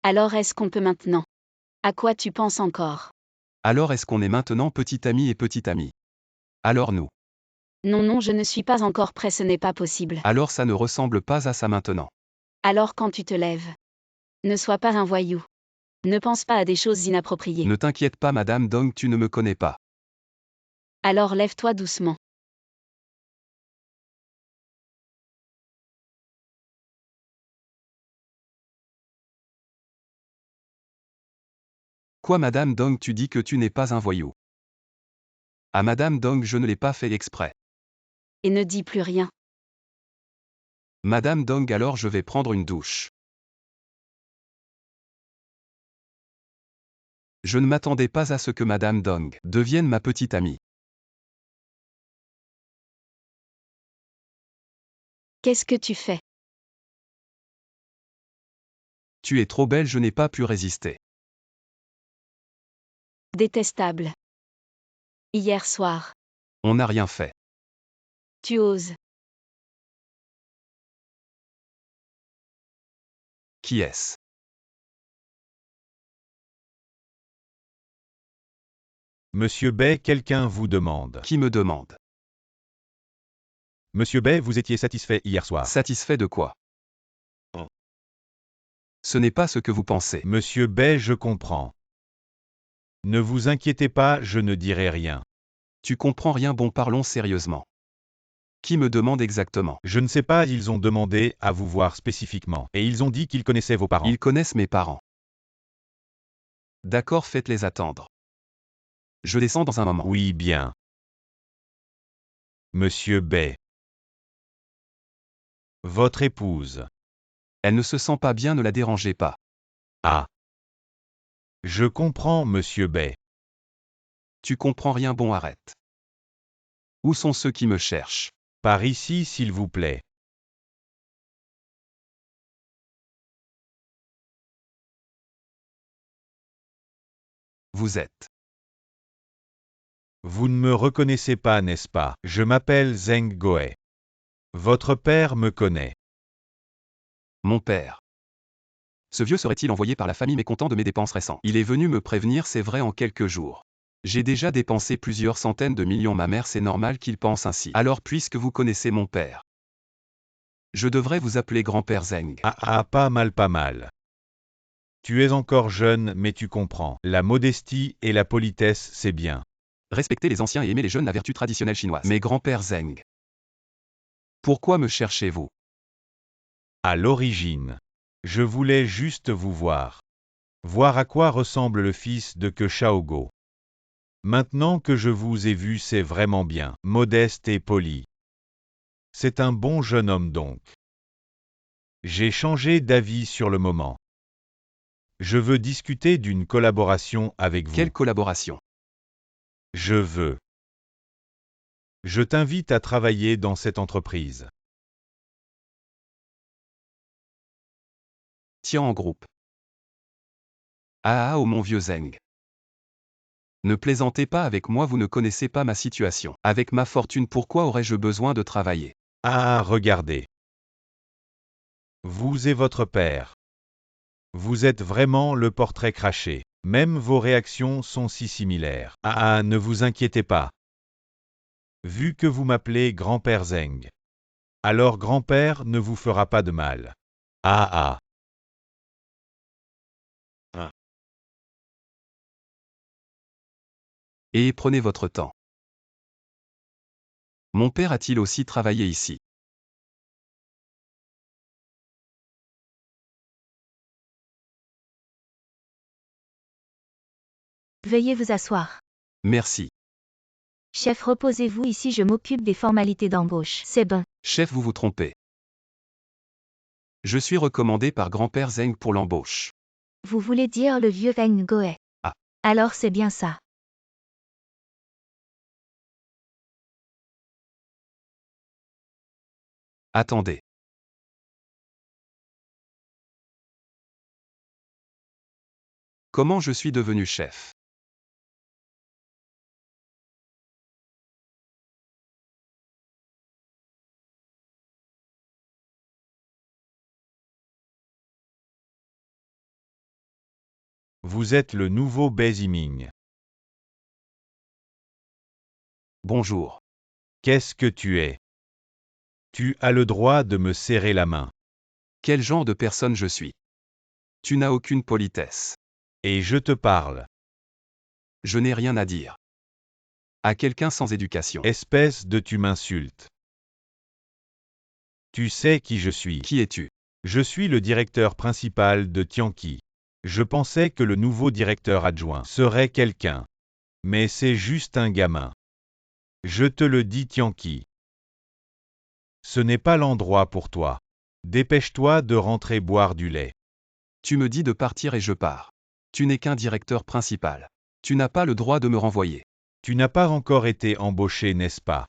Alors est-ce qu'on peut maintenant? À quoi tu penses encore? Alors est-ce qu'on est maintenant petite amie et petite amie? Alors nous. Non, non, je ne suis pas encore prêt, ce n'est pas possible. Alors ça ne ressemble pas à ça maintenant. Alors quand tu te lèves, ne sois pas un voyou. Ne pense pas à des choses inappropriées. Ne t'inquiète pas, Madame Dong, tu ne me connais pas. Alors lève-toi doucement. Quoi, Madame Dong, tu dis que tu n'es pas un voyou? Ah, Madame Dong, je ne l'ai pas fait exprès. Et ne dis plus rien. Madame Dong, alors je vais prendre une douche. Je ne m'attendais pas à ce que Madame Dong devienne ma petite amie. Qu'est-ce que tu fais? Tu es trop belle, je n'ai pas pu résister. Détestable. Hier soir, On n'a rien fait. tu oses. Qui est-ce? Monsieur Bay, quelqu'un vous demande. Qui me demande? Monsieur Bay, vous étiez satisfait hier soir. Satisfait de quoi? Ce n'est pas ce que vous pensez. Monsieur Bay, je comprends. Ne vous inquiétez pas, je ne dirai rien. Tu comprends rien, bon, parlons sérieusement. Qui me demande exactement? Je ne sais pas, ils ont demandé à vous voir spécifiquement. Et ils ont dit qu'ils connaissaient vos parents. Ils connaissent mes parents. D'accord, faites-les attendre. Je descends dans un moment. Oui, bien. Monsieur Bay. Votre épouse. Elle ne se sent pas bien, ne la dérangez pas. Ah. Je comprends, Monsieur Bay. Tu comprends rien, bon, arrête. Où sont ceux qui me cherchent? Par ici, s'il vous plaît. Vous êtes. Vous ne me reconnaissez pas, n'est-ce pas? Je m'appelle Zheng Goei. Votre père me connaît. Mon père. Ce vieux serait-il envoyé par la famille mécontent de mes dépenses récentes? Il est venu me prévenir, c'est vrai, en quelques jours. J'ai déjà dépensé plusieurs centaines de millions, ma mère, c'est normal qu'il pense ainsi. Alors puisque vous connaissez mon père, je devrais vous appeler grand-père Zheng. Ah, pas mal, pas mal. Tu es encore jeune, mais tu comprends. La modestie et la politesse, c'est bien. Respecter les anciens et aimer les jeunes, la vertu traditionnelle chinoise. Mais grand-père Zheng, pourquoi me cherchez-vous? À l'origine, je voulais juste vous voir. Voir à quoi ressemble le fils de Ke Shaogo. Maintenant que je vous ai vu, c'est vraiment bien, modeste et poli. C'est un bon jeune homme donc. J'ai changé d'avis sur le moment. Je veux discuter d'une collaboration avec vous. Quelle collaboration? Je veux. Je t'invite à travailler dans cette entreprise. Tiens, en groupe. Ah, oh mon vieux Zheng. Ne plaisantez pas avec moi, vous ne connaissez pas ma situation. Avec ma fortune, pourquoi aurais-je besoin de travailler? Ah, regardez. Vous et votre père. Vous êtes vraiment le portrait craché. Même vos réactions sont si similaires. Ah, ne vous inquiétez pas. Vu que vous m'appelez grand-père Zheng. Alors grand-père ne vous fera pas de mal. Ah ah. Et prenez votre temps. Mon père a-t-il aussi travaillé ici? Veuillez vous asseoir. Merci. Chef, reposez-vous ici, je m'occupe des formalités d'embauche. C'est bon. Chef, vous vous trompez. Je suis recommandé par grand-père Zeng pour l'embauche. Vous voulez dire le vieux Wang Goe. Ah. Alors c'est bien ça. Attendez. Comment je suis devenu chef? Vous êtes le nouveau Bei Yiming. Bonjour. Qu'est-ce que tu es? Tu as le droit de me serrer la main. Quel genre de personne je suis? Tu n'as aucune politesse. Et je te parle. Je n'ai rien à dire. À quelqu'un sans éducation. Espèce de tu m'insultes. Tu sais qui je suis. Qui es-tu? Je suis le directeur principal de Tianqi. Je pensais que le nouveau directeur adjoint serait quelqu'un. Mais c'est juste un gamin. Je te le dis Tianqi. Ce n'est pas l'endroit pour toi. Dépêche-toi de rentrer boire du lait. Tu me dis de partir et je pars. Tu n'es qu'un directeur principal. Tu n'as pas le droit de me renvoyer. Tu n'as pas encore été embauché, n'est-ce pas?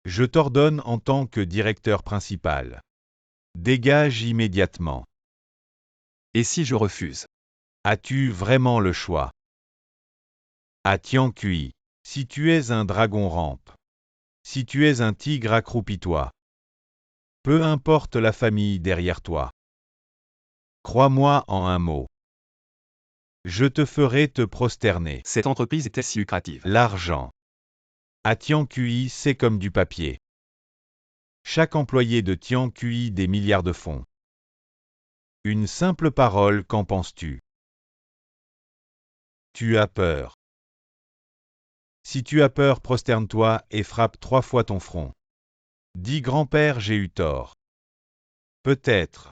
Je t'ordonne en tant que directeur principal. Dégage immédiatement. Et si je refuse? As-tu vraiment le choix? À Tianqi, si tu es un dragon rampe. Si tu es un tigre accroupis-toi. Peu importe la famille derrière toi. Crois-moi en un mot. Je te ferai te prosterner. Cette entreprise est-elle si lucrative? L'argent. À Tianqi, c'est comme du papier. Chaque employé de Tianqi des milliards de fonds. Une simple parole, qu'en penses-tu? Tu as peur. Si tu as peur, prosterne-toi et frappe 3 fois ton front. Dis grand-père, j'ai eu tort. Peut-être.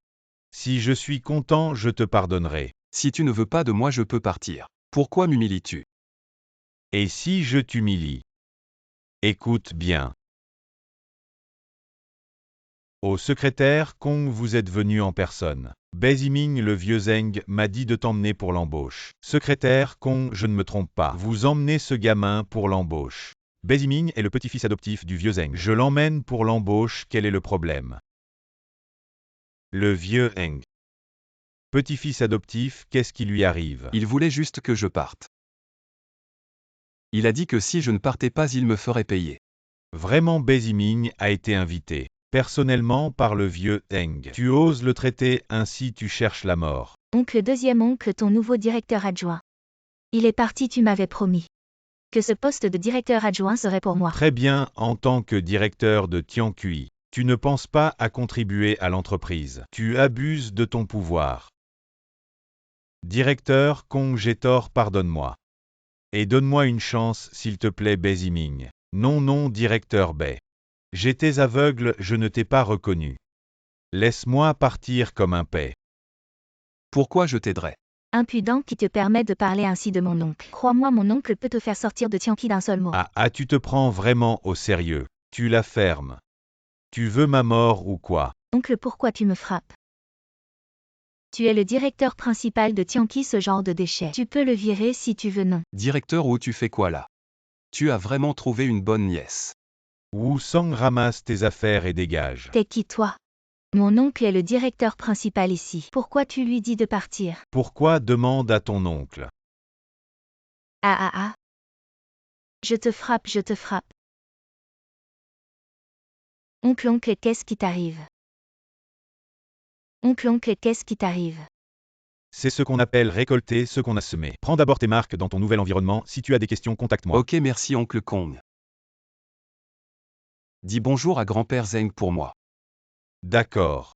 Si je suis content, je te pardonnerai. Si tu ne veux pas de moi, je peux partir. Pourquoi m'humilies-tu? Et si je t'humilie? Écoute bien. Au secrétaire, Kong, vous êtes venu en personne. Bei Yiming, le vieux Zeng, m'a dit de t'emmener pour l'embauche. Secrétaire, Kong, je ne me trompe pas. Vous emmenez ce gamin pour l'embauche. Bei Yiming est le petit-fils adoptif du vieux Zeng. Je l'emmène pour l'embauche, quel est le problème? Le vieux Zeng. Petit-fils adoptif, qu'est-ce qui lui arrive? Il voulait juste que je parte. Il a dit que si je ne partais pas, il me ferait payer. Vraiment, Bei Yiming a été invité personnellement par le vieux Zeng. Tu oses le traiter ainsi, tu cherches la mort. Oncle, deuxième oncle, ton nouveau directeur adjoint. Il est parti, tu m'avais promis que ce poste de directeur adjoint serait pour moi. Très bien, en tant que directeur de Tianqi, tu ne penses pas à contribuer à l'entreprise. Tu abuses de ton pouvoir. Directeur Kong, j'ai tort, pardonne-moi. Et donne-moi une chance, s'il te plaît, Bei Yiming. Non, non, directeur Bei. J'étais aveugle, je ne t'ai pas reconnu. Laisse-moi partir comme un paix. Pourquoi je t'aiderais? Impudent qui te permet de parler ainsi de mon oncle. Crois-moi, mon oncle peut te faire sortir de Tianqi d'un seul mot. Tu te prends vraiment au sérieux. Tu la fermes. Tu veux ma mort ou quoi? Oncle, pourquoi tu me frappes? Tu es le directeur principal de Tianqi, ce genre de déchet. Tu peux le virer si tu veux, non. Directeur, ou tu fais quoi là? Tu as vraiment trouvé une bonne nièce. Wu Sang, ramasse tes affaires et dégage. T'es qui, toi? Mon oncle est le directeur principal ici. Pourquoi tu lui dis de partir? Pourquoi? Demande à ton oncle. Ah. Je te frappe, je te frappe. Oncle, qu'est-ce qui t'arrive? Oncle, qu'est-ce qui t'arrive? C'est ce qu'on appelle récolter ce qu'on a semé. Prends d'abord tes marques dans ton nouvel environnement. Si tu as des questions, contacte-moi. Ok, merci oncle Kong. Dis bonjour à grand-père Zeng pour moi. D'accord.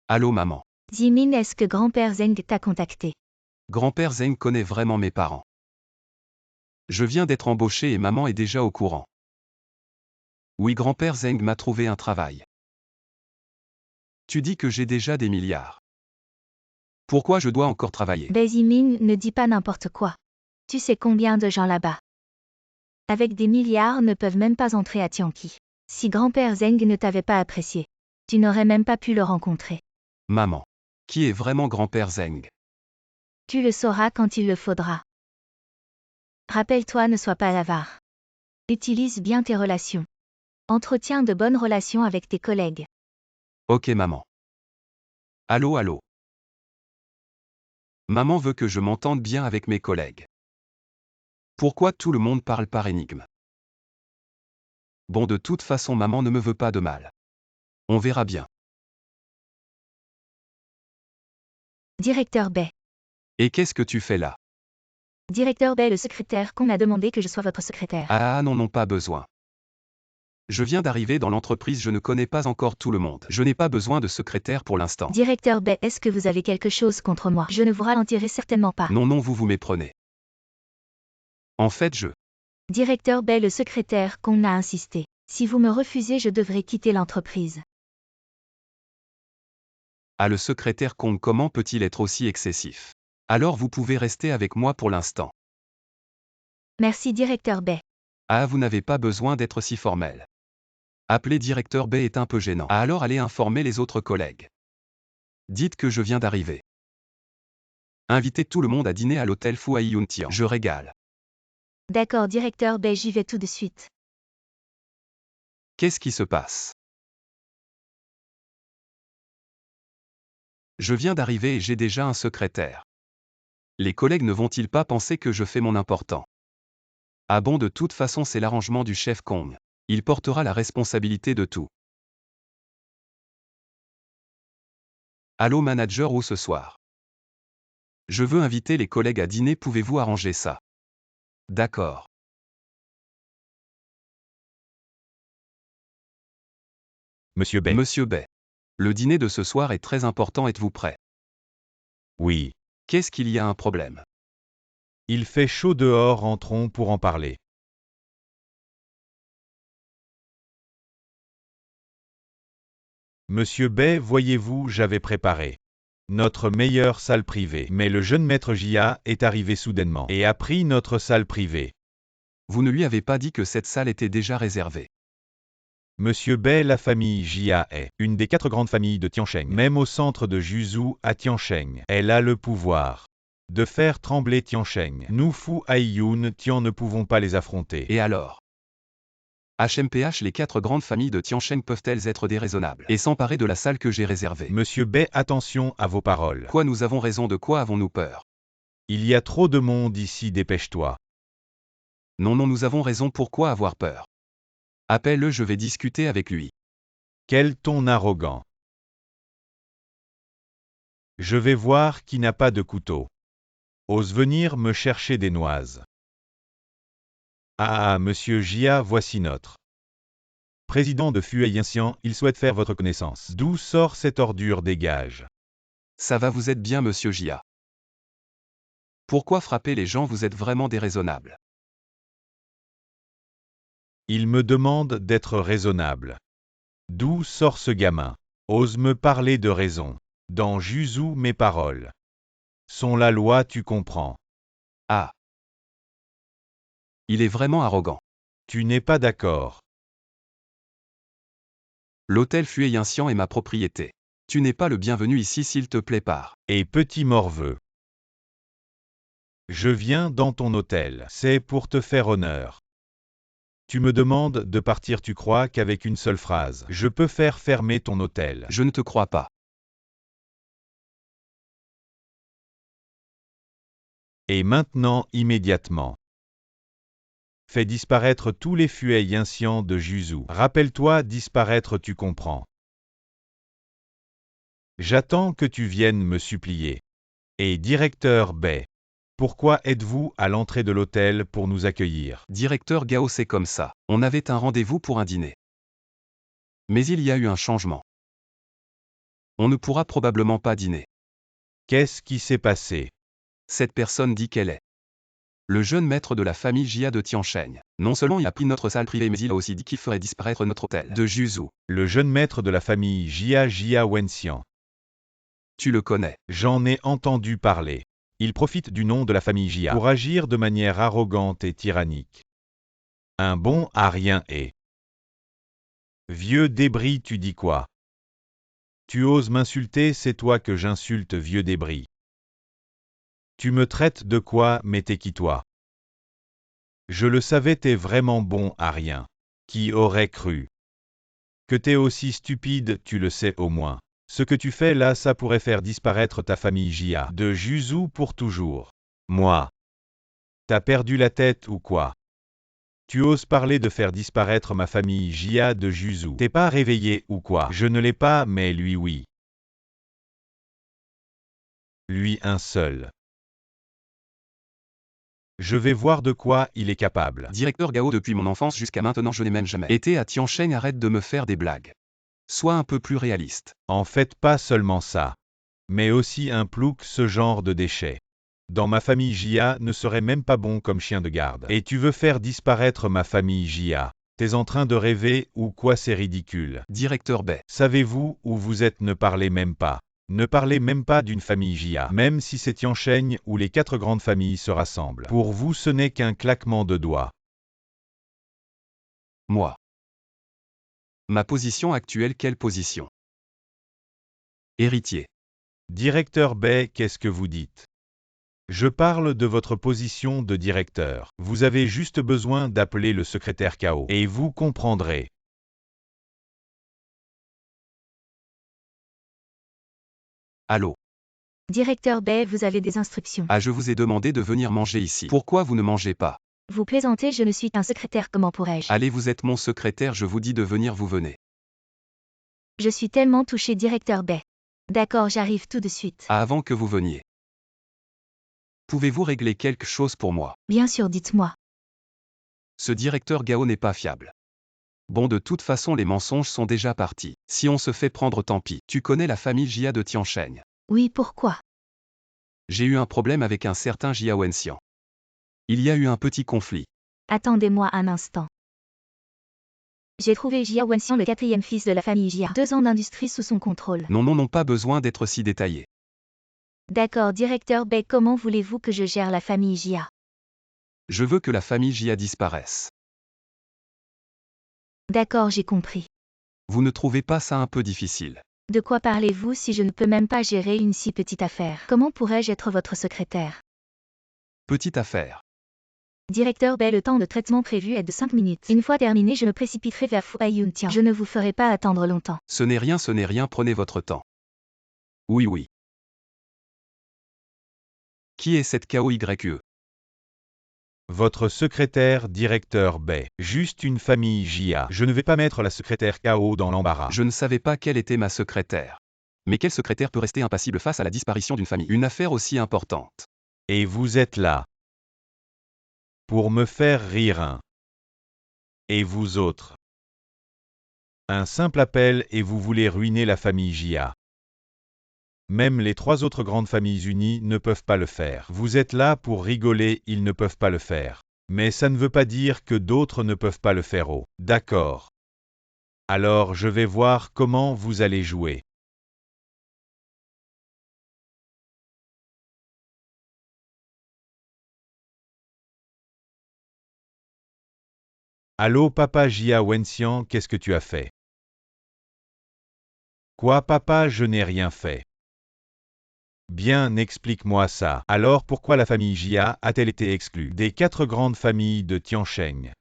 Allô maman. Jimin, est-ce que grand-père Zeng t'a contacté? Grand-père Zeng connaît vraiment mes parents. Je viens d'être embauché et maman est déjà au courant. Oui, grand-père Zeng m'a trouvé un travail. Tu dis que j'ai déjà des milliards. Pourquoi je dois encore travailler? Jimin, ne dis pas n'importe quoi. Tu sais combien de gens là-bas, avec des milliards, ne peuvent même pas entrer à Tianqi. Si grand-père Zeng ne t'avait pas apprécié, tu n'aurais même pas pu le rencontrer. Maman. Qui est vraiment grand-père Zeng? Tu le sauras quand il le faudra. Rappelle-toi, ne sois pas avare. Utilise bien tes relations. Entretiens de bonnes relations avec tes collègues. Ok maman. Allô, allô. Maman veut que je m'entende bien avec mes collègues. Pourquoi tout le monde parle par énigme? Bon, de toute façon maman ne me veut pas de mal. On verra bien. Directeur Bay. Et qu'est-ce que tu fais là? Directeur Bay, le secrétaire qu'on a demandé que je sois votre secrétaire. Ah non, non, pas besoin. Je viens d'arriver dans l'entreprise, je ne connais pas encore tout le monde. Je n'ai pas besoin de secrétaire pour l'instant. Directeur Bay, est-ce que vous avez quelque chose contre moi? Je ne vous ralentirai certainement pas. Non, non, vous méprenez. En fait, Directeur Bay, le secrétaire qu'on a insisté. Si vous me refusez, je devrais quitter l'entreprise. Ah, le secrétaire Kong, comment peut-il être aussi excessif? Alors vous pouvez rester avec moi pour l'instant. Merci directeur Bay. Ah, vous n'avez pas besoin d'être si formel. Appeler directeur B est un peu gênant. Ah, alors allez informer les autres collègues. Dites que je viens d'arriver. Invitez tout le monde à dîner à l'hôtel Fuai Yuntian. Je régale. D'accord directeur Bay, j'y vais tout de suite. Qu'est-ce qui se passe? Je viens d'arriver et j'ai déjà un secrétaire. Les collègues ne vont-ils pas penser que je fais mon important? Ah bon, de toute façon c'est l'arrangement du chef Kong. Il portera la responsabilité de tout. Allô manager, où ce soir? Je veux inviter les collègues à dîner, pouvez-vous arranger ça? D'accord. Monsieur Bay. Monsieur Bay. Le dîner de ce soir est très important, êtes-vous prêt? Oui. Qu'est-ce qu'il y a un problème? Il fait chaud dehors, entrons pour en parler. Monsieur Bay, voyez-vous, j'avais préparé notre meilleure salle privée. Mais le jeune maître Jia est arrivé soudainement et a pris notre salle privée. Vous ne lui avez pas dit que cette salle était déjà réservée? Monsieur Bay, la famille Jia est une des 4 grandes familles de Tiansheng. Même au centre de Juzhou, à Tiansheng, elle a le pouvoir de faire trembler Tiansheng. Nous, Fu Aiyun Tian, ne pouvons pas les affronter. Et alors? HMPH, les 4 grandes familles de Tiansheng peuvent-elles être déraisonnables et s'emparer de la salle que j'ai réservée? Monsieur Bay, attention à vos paroles. Quoi, nous avons raison, de quoi avons-nous peur? Il y a trop de monde ici, dépêche-toi. Non, non, nous avons raison, pourquoi avoir peur? Appelle-le, je vais discuter avec lui. Quel ton arrogant. Je vais voir qui n'a pas de couteau. Ose venir me chercher des noises. Ah, monsieur Jia, voici notre président de Fuai Yinxian, il souhaite faire votre connaissance. D'où sort cette ordure, dégage. Ça va, vous êtes bien, monsieur Jia. Pourquoi frapper les gens, vous êtes vraiment déraisonnable. Il me demande d'être raisonnable. D'où sort ce gamin? Ose me parler de raison. Dans Juzhou, mes paroles sont la loi, tu comprends. Ah. Il est vraiment arrogant. Tu n'es pas d'accord. L'hôtel Fuai Yinxian est ma propriété. Tu n'es pas le bienvenu ici, s'il te plaît, pars. Et petit morveux. Je viens dans ton hôtel, c'est pour te faire honneur. Tu me demandes de partir, tu crois qu'avec une seule phrase, je peux faire fermer ton hôtel? Je ne te crois pas. Et maintenant immédiatement. Fais disparaître tous les fueils inscients de Juzu. Rappelle-toi disparaître tu comprends. J'attends que tu viennes me supplier. Et directeur Bay. Pourquoi êtes-vous à l'entrée de l'hôtel pour nous accueillir? Directeur Gao, c'est comme ça. On avait un rendez-vous pour un dîner. Mais il y a eu un changement. On ne pourra probablement pas dîner. Qu'est-ce qui s'est passé? Cette personne dit qu'elle est le jeune maître de la famille Jia de Tiansheng. Non seulement il a pris notre salle privée, mais il a aussi dit qu'il ferait disparaître notre hôtel de Juzu. Le jeune maître de la famille Jia Wenxian. Tu le connais. J'en ai entendu parler. Il profite du nom de la famille Jia pour agir de manière arrogante et tyrannique. Un bon à rien et... Vieux débris, tu dis quoi? Tu oses m'insulter, c'est toi que j'insulte, vieux débris. Tu me traites de quoi, mais t'es qui toi? Je le savais, t'es vraiment bon à rien. Qui aurait cru? Que t'es aussi stupide, tu le sais au moins. Ce que tu fais là, ça pourrait faire disparaître ta famille Jia de Juzu pour toujours. Moi. T'as perdu la tête ou quoi? Tu oses parler de faire disparaître ma famille Jia de Juzu. T'es pas réveillé ou quoi? Je ne l'ai pas, mais lui oui. Lui un seul. Je vais voir de quoi il est capable. Directeur Gao, depuis mon enfance jusqu'à maintenant, je n'ai même jamais été à Tiansheng. Arrête de me faire des blagues. Sois un peu plus réaliste. En fait, pas seulement ça. Mais aussi un plouc, ce genre de déchets. Dans ma famille Jia ne serait même pas bon comme chien de garde. Et tu veux faire disparaître ma famille Jia? T'es en train de rêver ou quoi? C'est ridicule. Directeur Bay. Savez-vous où vous êtes? Ne parlez même pas. Ne parlez même pas d'une famille Jia, même si c'est Tiansheng où les 4 grandes familles se rassemblent. Pour vous, ce n'est qu'un claquement de doigts. Moi. Ma position actuelle, quelle position? Héritier. Directeur Bay, qu'est-ce que vous dites? Je parle de votre position de directeur. Vous avez juste besoin d'appeler le secrétaire Cao et vous comprendrez. Allô? Directeur Bay, vous avez des instructions. Ah, je vous ai demandé de venir manger ici. Pourquoi vous ne mangez pas? Vous plaisantez, je ne suis qu'un secrétaire, comment pourrais-je? Allez, vous êtes mon secrétaire, je vous dis de venir, vous venez. Je suis tellement touché, directeur Bay. D'accord, j'arrive tout de suite. Ah, avant que vous veniez. Pouvez-vous régler quelque chose pour moi? Bien sûr, dites-moi. Ce directeur Gao n'est pas fiable. Bon, de toute façon, les mensonges sont déjà partis. Si on se fait prendre, tant pis. Tu connais la famille Jia de Tiansheng? Oui, pourquoi? J'ai eu un problème avec un certain Jia Wenxian. Il y a eu un petit conflit. Attendez-moi un instant. J'ai trouvé Jia Wenxian, le 4e fils de la famille Jia. 2 ans d'industrie sous son contrôle. Non, pas besoin d'être si détaillé. D'accord, directeur Bay, comment voulez-vous que je gère la famille Jia? Je veux que la famille Jia disparaisse. D'accord, j'ai compris. Vous ne trouvez pas ça un peu difficile? De quoi parlez-vous si je ne peux même pas gérer une si petite affaire? Comment pourrais-je être votre secrétaire? Petite affaire. Directeur Bay, le temps de traitement prévu est de 5 minutes. Une fois terminé, je me précipiterai vers Fu Aiyun. Tiens, je ne vous ferai pas attendre longtemps. Ce n'est rien, prenez votre temps. Oui. Qui est cette KOYE? Votre secrétaire, directeur Bay. Juste une famille Jia. Je ne vais pas mettre la secrétaire Cao dans l'embarras. Je ne savais pas quelle était ma secrétaire. Mais quel secrétaire peut rester impassible face à la disparition d'une famille? Une affaire aussi importante. Et vous êtes là pour me faire rire, hein. Et vous autres? Un simple appel et vous voulez ruiner la famille Jia. Même les 3 autres grandes familles unies ne peuvent pas le faire. Vous êtes là pour rigoler, ils ne peuvent pas le faire. Mais ça ne veut pas dire que d'autres ne peuvent pas le faire. Oh, d'accord. Alors je vais voir comment vous allez jouer. Allô papa Jia Wenxian, qu'est-ce que tu as fait? Quoi papa, je n'ai rien fait. Bien, explique-moi ça. Alors pourquoi la famille Jia a-t-elle été exclue des 4 grandes familles de Tiansheng?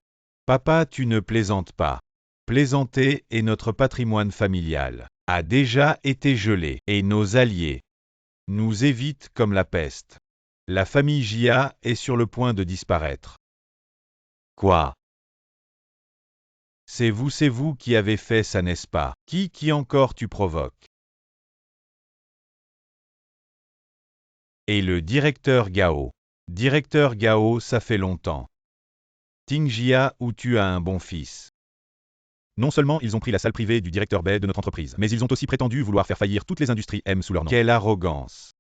Papa, tu ne plaisantes pas. Plaisanter et notre patrimoine familial a déjà été gelé et nos alliés nous évitent comme la peste. La famille Jia est sur le point de disparaître. Quoi? C'est vous qui avez fait ça, n'est-ce pas? Qui encore tu provoques? Et le directeur Gao. Directeur Gao, ça fait longtemps. Ting Jia, où tu as un bon fils. Non seulement ils ont pris la salle privée du directeur Bai de notre entreprise, mais ils ont aussi prétendu vouloir faire faillir toutes les industries M sous leur nom. Quelle arrogance!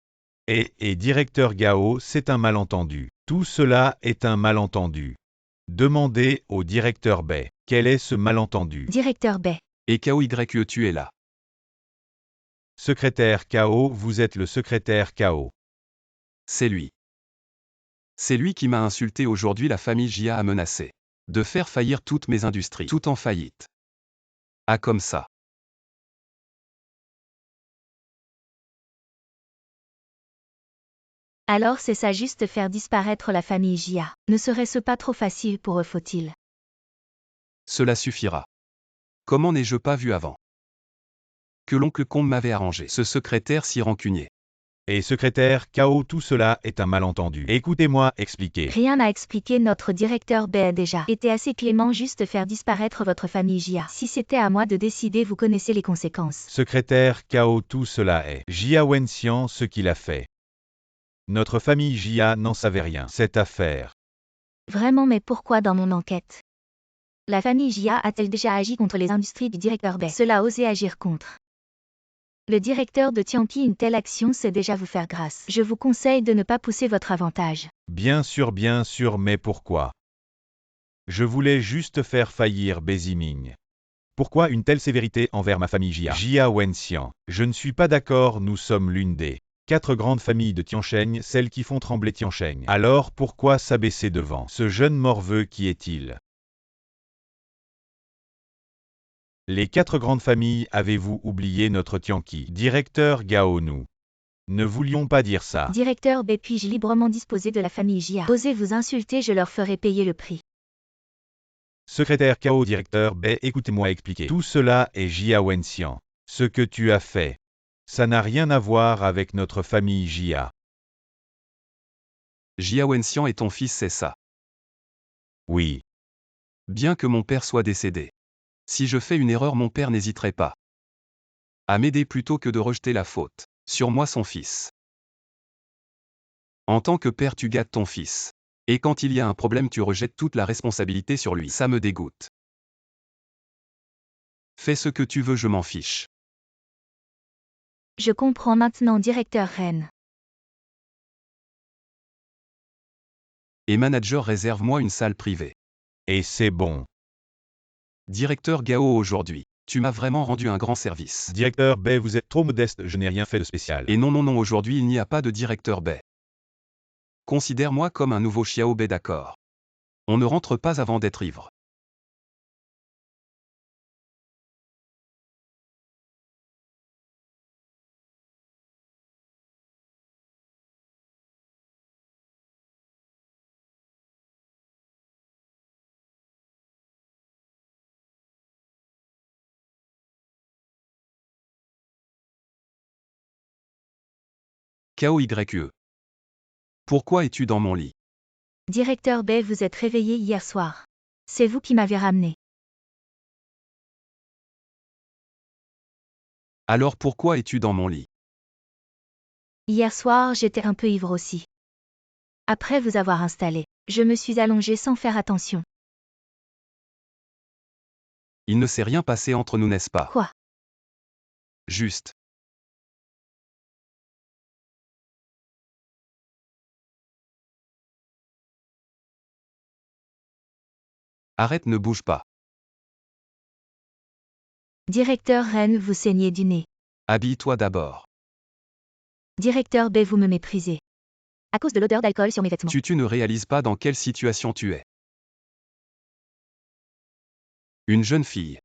Et directeur Gao, c'est un malentendu. Tout cela est un malentendu. Demandez au directeur Bai. Quel est ce malentendu? Directeur Bai. Et KOYE, tu es là. Secrétaire Kao, vous êtes le secrétaire Kao. C'est lui. C'est lui qui m'a insulté aujourd'hui. La famille Jia a menacé de faire faillir toutes mes industries, tout en faillite. Ah, comme ça. Alors c'est ça, juste faire disparaître la famille Jia. Ne serait-ce pas trop facile pour eux, faut-il? Cela suffira. Comment n'ai-je pas vu avant que l'oncle Combe m'avait arrangé, ce secrétaire si rancunier? Et secrétaire Kao, tout cela est un malentendu. Écoutez-moi expliquer. Rien à expliquer, notre directeur Bai a déjà été assez clément, juste faire disparaître votre famille Jia. Si c'était à moi de décider, vous connaissez les conséquences. Secrétaire Kao, tout cela est Jia Wenxian ce qu'il a fait. Notre famille Jia n'en savait rien. Cette affaire. Vraiment, mais pourquoi dans mon enquête? La famille Jia a-t-elle déjà agi contre les industries du directeur Bai? Cela a osé agir contre le directeur de Tianqi. Une telle action, c'est déjà vous faire grâce. Je vous conseille de ne pas pousser votre avantage. Bien sûr, mais pourquoi? Je voulais juste faire faillir Beziming. Pourquoi une telle sévérité envers ma famille Jia? Jia Wenxian. Je ne suis pas d'accord, nous sommes l'une des 4 grandes familles de Tiansheng, celles qui font trembler Tiansheng. Alors pourquoi s'abaisser devant ce jeune morveux? Qui est-il? Les 4 grandes familles, avez-vous oublié notre Tianqi? Directeur Gao, nous ne voulions pas dire ça. Directeur Bai, puis-je librement disposer de la famille Jia? Osez vous insulter, je leur ferai payer le prix. Secrétaire Kao, directeur Bai, écoutez-moi expliquer. Tout cela est Jia Wenxian. Ce que tu as fait, ça n'a rien à voir avec notre famille Jia. Jia Wenxian est ton fils, c'est ça? Oui. Bien que mon père soit décédé. Si je fais une erreur, mon père n'hésiterait pas à m'aider plutôt que de rejeter la faute sur moi, son fils. En tant que père, tu gâtes ton fils. Et quand il y a un problème, tu rejettes toute la responsabilité sur lui. Ça me dégoûte. Fais ce que tu veux, je m'en fiche. Je comprends maintenant, directeur Ren. Et manager, réserve-moi une salle privée. Et c'est bon. Directeur Gao, aujourd'hui, tu m'as vraiment rendu un grand service. Directeur Bai, vous êtes trop modeste, je n'ai rien fait de spécial. Et non, aujourd'hui il n'y a pas de directeur Bai. Considère-moi comme un nouveau Xiao Bai, d'accord? On ne rentre pas avant d'être ivre. KOYE. Pourquoi es-tu dans mon lit? Directeur Bai, vous êtes réveillé hier soir. C'est vous qui m'avez ramené. Alors pourquoi es-tu dans mon lit? Hier soir, j'étais un peu ivre aussi. Après vous avoir installé, je me suis allongé sans faire attention. Il ne s'est rien passé entre nous, n'est-ce pas? Quoi? Juste. Arrête, ne bouge pas. Directeur Ren, vous saignez du nez. Habille-toi d'abord. Directeur Bai, vous me méprisez. À cause de l'odeur d'alcool sur mes vêtements. Tu ne réalises pas dans quelle situation tu es. Une jeune fille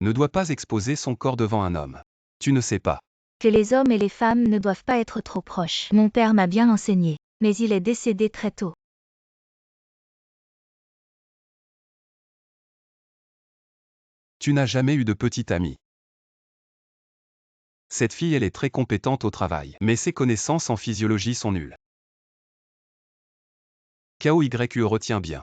ne doit pas exposer son corps devant un homme. Tu ne sais pas que les hommes et les femmes ne doivent pas être trop proches. Mon père m'a bien enseigné, mais il est décédé très tôt. Tu n'as jamais eu de petite amie. Cette fille, elle est très compétente au travail, mais ses connaissances en physiologie sont nulles. KOYE retiens bien.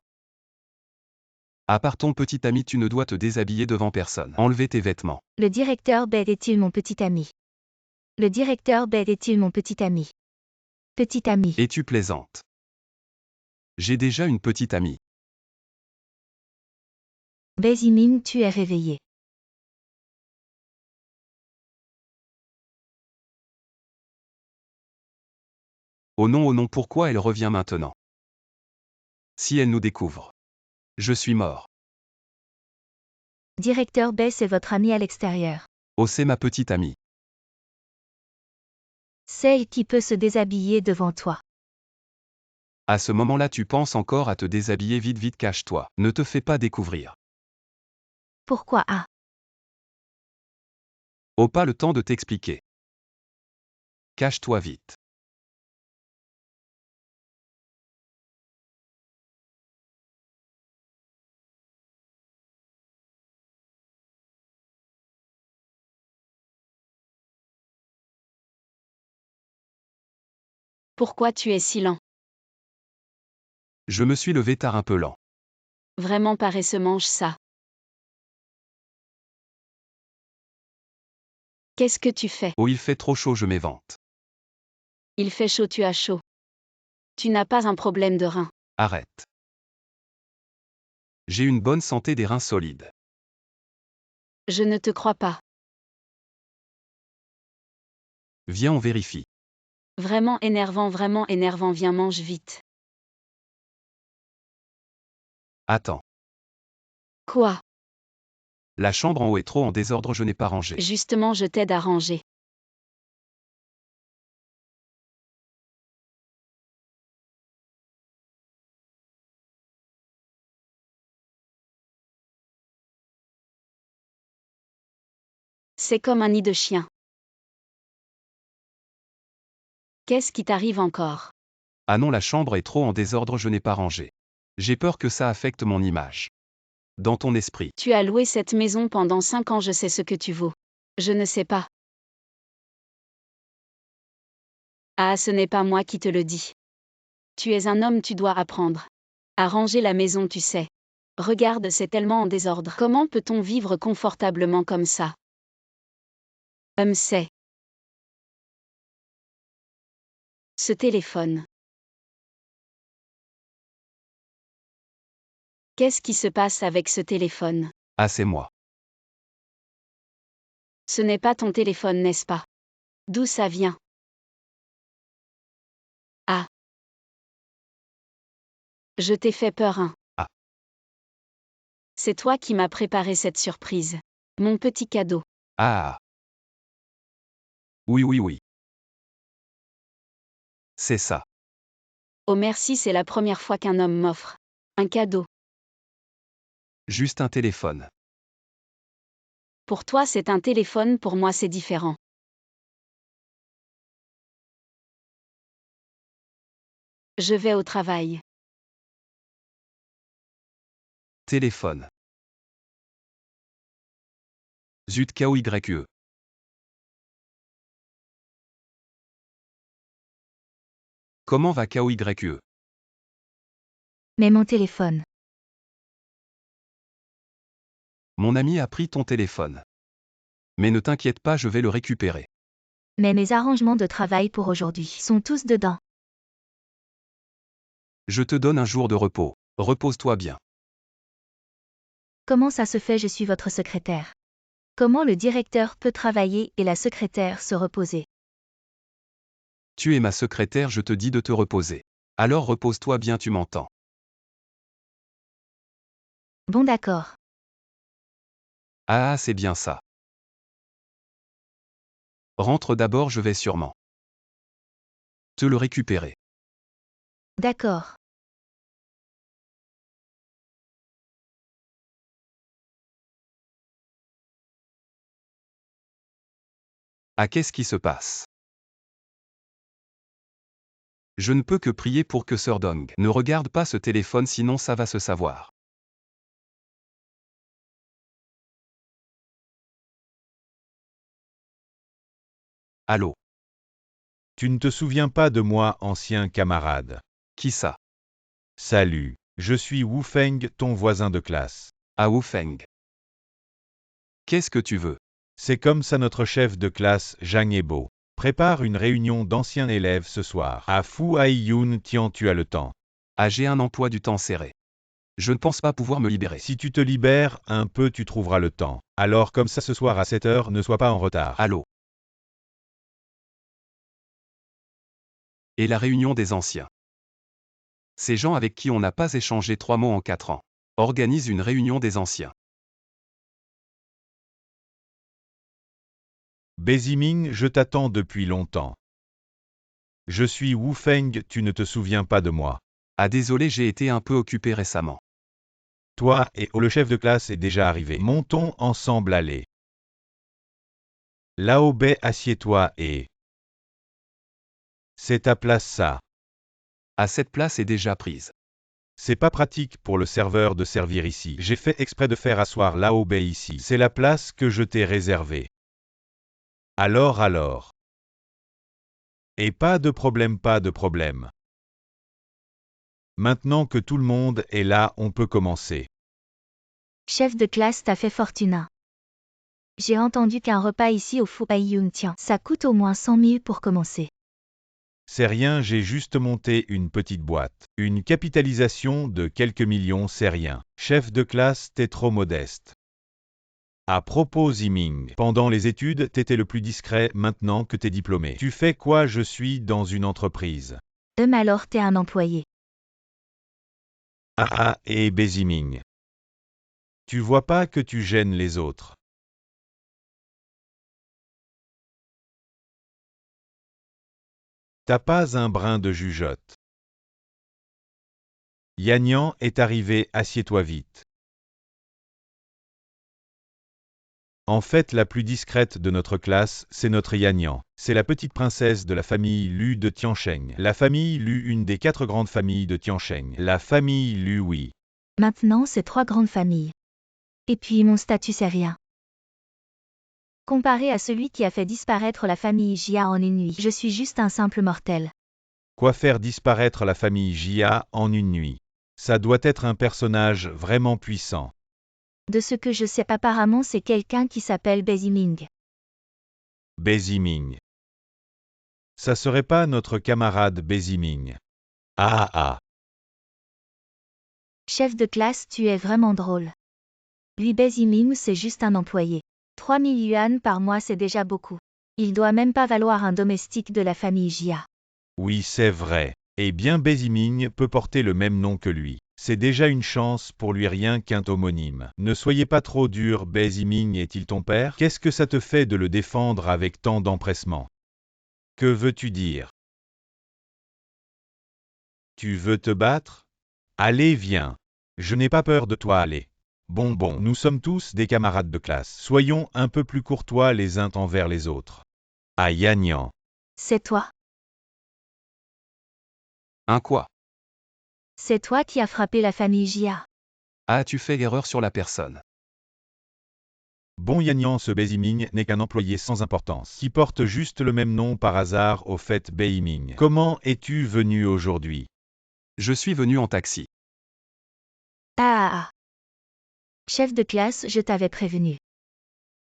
À part ton petit ami, tu ne dois te déshabiller devant personne. Enlever tes vêtements. Le directeur Bed est-il mon petit ami? Le directeur Bed est-il mon petit ami? Petit ami. Et tu plaisantes. J'ai déjà une petite amie. Bézimin, tu es réveillé. Oh non, pourquoi elle revient maintenant? Si elle nous découvre. Je suis mort. Directeur Bed, c'est votre ami à l'extérieur. Oh, c'est ma petite amie. C'est elle qui peut se déshabiller devant toi. À ce moment-là, tu penses encore à te déshabiller, vite, cache-toi. Ne te fais pas découvrir. Pourquoi ah? Oh, pas le temps de t'expliquer. Cache-toi vite. Pourquoi tu es si lent? Je me suis levé tard, un peu lent. Vraiment paresseux, mange ça. Qu'est-ce que tu fais? Oh, il fait trop chaud, je m'évente. Il fait chaud, tu as chaud. Tu n'as pas un problème de rein. Arrête. J'ai une bonne santé, des reins solides. Je ne te crois pas. Viens, on vérifie. Vraiment énervant, viens mange vite. Attends. Quoi? La chambre en haut est trop en désordre, je n'ai pas rangé. Justement, je t'aide à ranger. C'est comme un nid de chien. Qu'est-ce qui t'arrive encore? Ah non, la chambre est trop en désordre, je n'ai pas rangé. J'ai peur que ça affecte mon image. Dans ton esprit. Tu as loué cette maison pendant 5 ans, je sais ce que tu vaux. Je ne sais pas. Ah, ce n'est pas moi qui te le dis. Tu es un homme, tu dois apprendre à ranger la maison, tu sais. Regarde, c'est tellement en désordre. Comment peut-on vivre confortablement comme ça? C'est. Ce téléphone. Qu'est-ce qui se passe avec ce téléphone? Ah, c'est moi. Ce n'est pas ton téléphone, n'est-ce pas? D'où ça vient? Ah. Je t'ai fait peur, hein? Ah. C'est toi qui m'as préparé cette surprise. Mon petit cadeau. Ah. Oui. C'est ça. Oh merci, c'est la première fois qu'un homme m'offre un cadeau. Juste un téléphone. Pour toi c'est un téléphone, pour moi c'est différent. Je vais au travail. Téléphone. Zut, KOYE. Comment va KOYE? Mais mon téléphone. Mon ami a pris ton téléphone. Mais ne t'inquiète pas, je vais le récupérer. Mais mes arrangements de travail pour aujourd'hui sont tous dedans. Je te donne un jour de repos. Repose-toi bien. Comment ça se fait, je suis votre secrétaire? Comment le directeur peut travailler et la secrétaire se reposer? Tu es ma secrétaire, je te dis de te reposer. Alors repose-toi bien, tu m'entends. Bon d'accord. Ah, c'est bien ça. Rentre d'abord, je vais sûrement te le récupérer. D'accord. Ah, qu'est-ce qui se passe? Je ne peux que prier pour que Sir Dong ne regarde pas ce téléphone, sinon ça va se savoir. Allô? Tu ne te souviens pas de moi, ancien camarade. Qui ça? Salut, je suis Wu Feng, ton voisin de classe. Ah Wu Feng. Qu'est-ce que tu veux? C'est comme ça notre chef de classe, Zhang Ebo. Prépare une réunion d'anciens élèves ce soir. À Fu Haiyun, tiens, tu as le temps. Ah j'ai un emploi du temps serré. Je ne pense pas pouvoir me libérer. Si tu te libères un peu, tu trouveras le temps. Alors comme ça ce soir à 7 heures, ne sois pas en retard. Allô? Et la réunion des anciens. Ces gens avec qui on n'a pas échangé 3 mots en 4 ans. Organise une réunion des anciens. Beziming, je t'attends depuis longtemps. Je suis Wu Feng, tu ne te souviens pas de moi. Ah désolé, j'ai été un peu occupé récemment. Toi et le chef de classe est déjà arrivé. Montons ensemble, allez. Lao Bei, assieds-toi et... C'est ta place ça. Ah cette place est déjà prise. C'est pas pratique pour le serveur de servir ici. J'ai fait exprès de faire asseoir Lao Bei ici. C'est la place que je t'ai réservée. Alors. Et pas de problème, pas de problème. Maintenant que tout le monde est là, on peut commencer. Chef de classe, t'as fait fortuna. J'ai entendu qu'un repas ici au Fu Haiyun, tiens, ça coûte au moins 100 000 pour commencer. C'est rien, j'ai juste monté une petite boîte. Une capitalisation de quelques millions, c'est rien. Chef de classe, t'es trop modeste. À propos Ziming, pendant les études, t'étais le plus discret, maintenant que t'es diplômé. Tu fais quoi? Je suis dans une entreprise. Alors t'es un employé. Et Beziming. Tu vois pas que tu gênes les autres. T'as pas un brin de jugeote. Yanyan est arrivé, assieds-toi vite. En fait, la plus discrète de notre classe, c'est notre Yanyan. C'est la petite princesse de la famille Lu de Tiansheng. La famille Lu, une des 4 grandes familles de Tiansheng. La famille Lu, oui. Maintenant, c'est 3 grandes familles. Et puis mon statut c'est rien. Comparé à celui qui a fait disparaître la famille Jia en une nuit, je suis juste un simple mortel. Quoi faire disparaître la famille Jia en une nuit? Ça doit être un personnage vraiment puissant. De ce que je sais, apparemment c'est quelqu'un qui s'appelle Beziming. Beziming. Ça serait pas notre camarade Beziming? Chef de classe, tu es vraiment drôle. Lui Beziming, c'est juste un employé. 3 000 yuan par mois, c'est déjà beaucoup. Il doit même pas valoir un domestique de la famille Jia. Oui, c'est vrai. Eh bien, Beziming peut porter le même nom que lui. C'est déjà une chance pour lui, rien qu'un homonyme. Ne soyez pas trop dur, Beziming est-il ton père? Qu'est-ce que ça te fait de le défendre avec tant d'empressement? Que veux-tu dire? Tu veux te battre? Allez, viens. Je n'ai pas peur de toi, allez. Bon, nous sommes tous des camarades de classe. Soyons un peu plus courtois les uns envers les autres. Ah, Yanyan. C'est toi. Un quoi? C'est toi qui as frappé la famille Jia. Ah tu fais erreur sur la personne. Bon Yanyan, ce Beziming n'est qu'un employé sans importance, qui porte juste le même nom par hasard au fait Beiming. Comment es-tu venu aujourd'hui? Je suis venu en taxi. Chef de classe, je t'avais prévenu.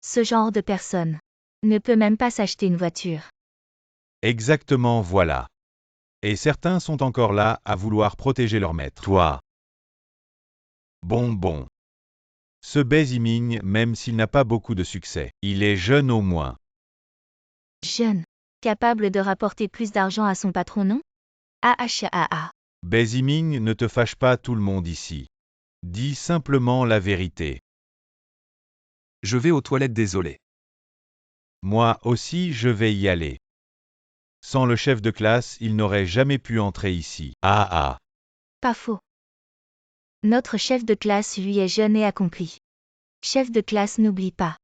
Ce genre de personne ne peut même pas s'acheter une voiture. Exactement, voilà. Et certains sont encore là à vouloir protéger leur maître. Toi. Bon. Ce Beziming, même s'il n'a pas beaucoup de succès, il est jeune au moins. Jeune. Capable de rapporter plus d'argent à son patron, non? Beziming, ne te fâche pas, tout le monde ici. Dis simplement la vérité. Je vais aux toilettes, désolé. Moi aussi, je vais y aller. Sans le chef de classe, il n'aurait jamais pu entrer ici. Pas faux. Notre chef de classe, lui, est jeune et accompli. Chef de classe, n'oublie pas.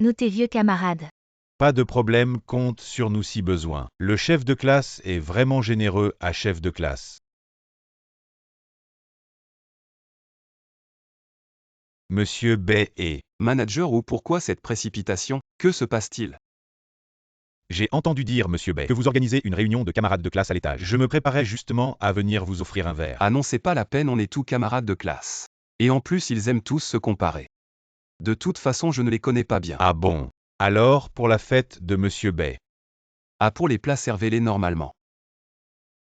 Nous tes vieux camarades. Pas de problème, compte sur nous si besoin. Le chef de classe est vraiment généreux à chef de classe. Monsieur Bei est Manager ou pourquoi cette précipitation? Que se passe-t-il? J'ai entendu dire, monsieur Bay, que vous organisez une réunion de camarades de classe à l'étage. Je me préparais justement à venir vous offrir un verre. Ah non, c'est pas la peine, on est tous camarades de classe. Et en plus, ils aiment tous se comparer. De toute façon, je ne les connais pas bien. Ah bon? Alors, pour la fête de monsieur Bay. Ah, pour les plats, servez-les normalement.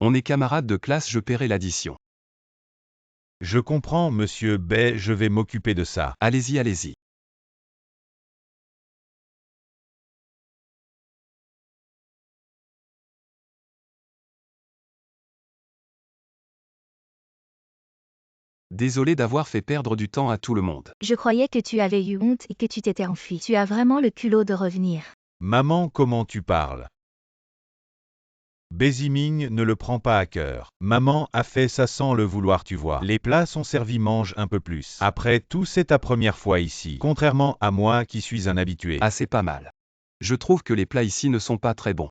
On est camarades de classe, je paierai l'addition. Je comprends, monsieur Bay, je vais m'occuper de ça. Allez-y, allez-y. Désolé d'avoir fait perdre du temps à tout le monde. Je croyais que tu avais eu honte et que tu t'étais enfui. Tu as vraiment le culot de revenir. Maman, comment tu parles? Béziming ne le prend pas à cœur. Maman a fait ça sans le vouloir, tu vois. Les plats sont servis, mange un peu plus. Après tout, c'est ta première fois ici. Contrairement à moi qui suis un habitué. Ah, c'est pas mal. Je trouve que les plats ici ne sont pas très bons.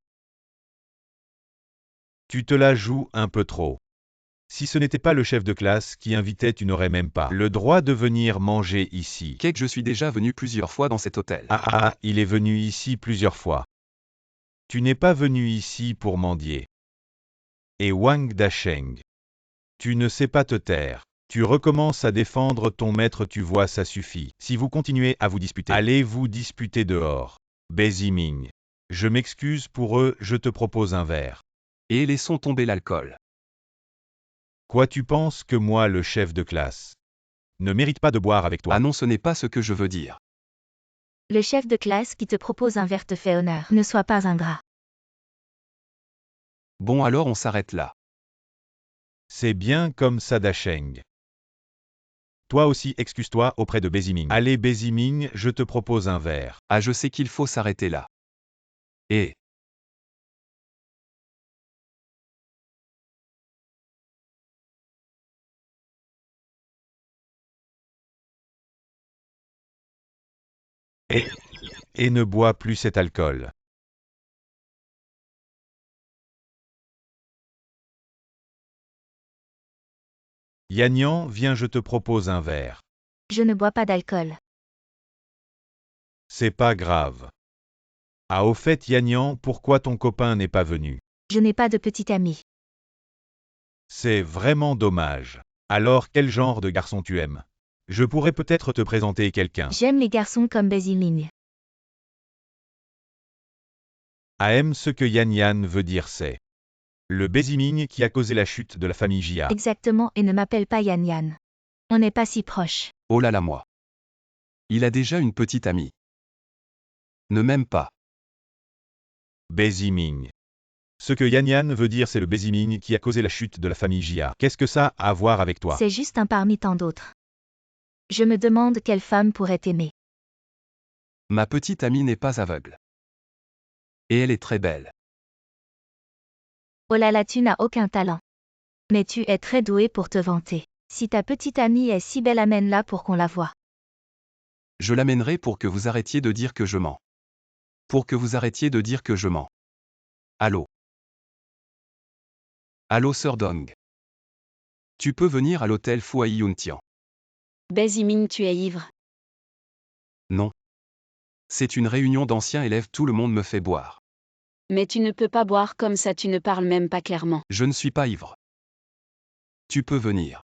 Tu te la joues un peu trop. Si ce n'était pas le chef de classe qui invitait, tu n'aurais même pas le droit de venir manger ici. Cake, je suis déjà venu plusieurs fois dans cet hôtel. Ah, il est venu ici plusieurs fois. Tu n'es pas venu ici pour mendier. Et Wang Dasheng. Tu ne sais pas te taire. Tu recommences à défendre ton maître, tu vois, ça suffit. Si vous continuez à vous disputer, allez vous disputer dehors. Béziming. Je m'excuse pour eux, je te propose un verre. Et laissons tomber l'alcool. Quoi, tu penses que moi, le chef de classe, ne mérite pas de boire avec toi? Ah non, ce n'est pas ce que je veux dire. Le chef de classe qui te propose un verre te fait honneur. Ne sois pas ingrat. Bon, alors on s'arrête là. C'est bien comme ça, Dasheng. Toi aussi, excuse-toi auprès de Béziming. Allez, Béziming, je te propose un verre. Ah, je sais qu'il faut s'arrêter là. Et Et ne bois plus cet alcool. Yannian, viens, je te propose un verre. Je ne bois pas d'alcool. C'est pas grave. Ah, au fait, Yannian, pourquoi ton copain n'est pas venu? Je n'ai pas de petit ami. C'est vraiment dommage. Alors, quel genre de garçon tu aimes? Je pourrais peut-être te présenter quelqu'un. J'aime les garçons comme Béziming. AM, ce que Yan Yan veut dire, c'est le Béziming qui a causé la chute de la famille Jia. Exactement, et ne m'appelle pas Yan Yan. On n'est pas si proches. oh là là, moi. Il a déjà une petite amie. Ne m'aime pas. Béziming. Ce que Yan Yan veut dire, c'est le Béziming qui a causé la chute de la famille Jia. Qu'est-ce que ça a à voir avec toi? C'est juste un parmi tant d'autres. Je me demande quelle femme pourrait t'aimer. Ma petite amie n'est pas aveugle. Et elle est très belle. Oh là là, tu n'as aucun talent. Mais tu es très doué pour te vanter. Si ta petite amie est si belle, amène-la pour qu'on la voie. Je l'amènerai pour que vous arrêtiez de dire que je mens. Pour que vous arrêtiez de dire que je mens. Allô? Allô, Sir Dong. Tu peux venir à l'hôtel Fuai Yuntian. Béziming, tu es ivre. Non. C'est une réunion d'anciens élèves, tout le monde me fait boire. Mais tu ne peux pas boire comme ça, tu ne parles même pas clairement. Je ne suis pas ivre. Tu peux venir.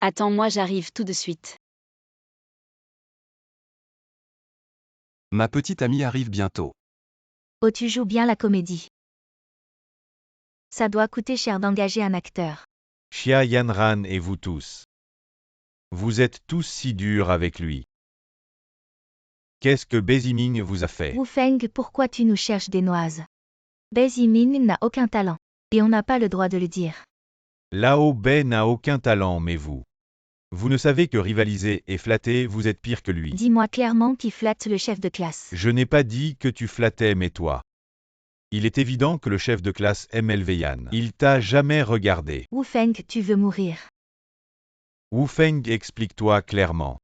Attends-moi, j'arrive tout de suite. Ma petite amie arrive bientôt. Oh, tu joues bien la comédie. Ça doit coûter cher d'engager un acteur. Xia Yanran et vous tous. Vous êtes tous si durs avec lui. Qu'est-ce que Béziming vous a fait? Wu Feng, pourquoi tu nous cherches des noises? Béziming n'a aucun talent. Et on n'a pas le droit de le dire. Lao Bei n'a aucun talent, mais vous. Vous ne savez que rivaliser et flatter, vous êtes pire que lui. Dis-moi clairement qui flatte le chef de classe. Je n'ai pas dit que tu flattais, mais toi. Il est évident que le chef de classe aime Elveian. Il t'a jamais regardé. Wu Feng, tu veux mourir. Wu Feng, explique-toi clairement.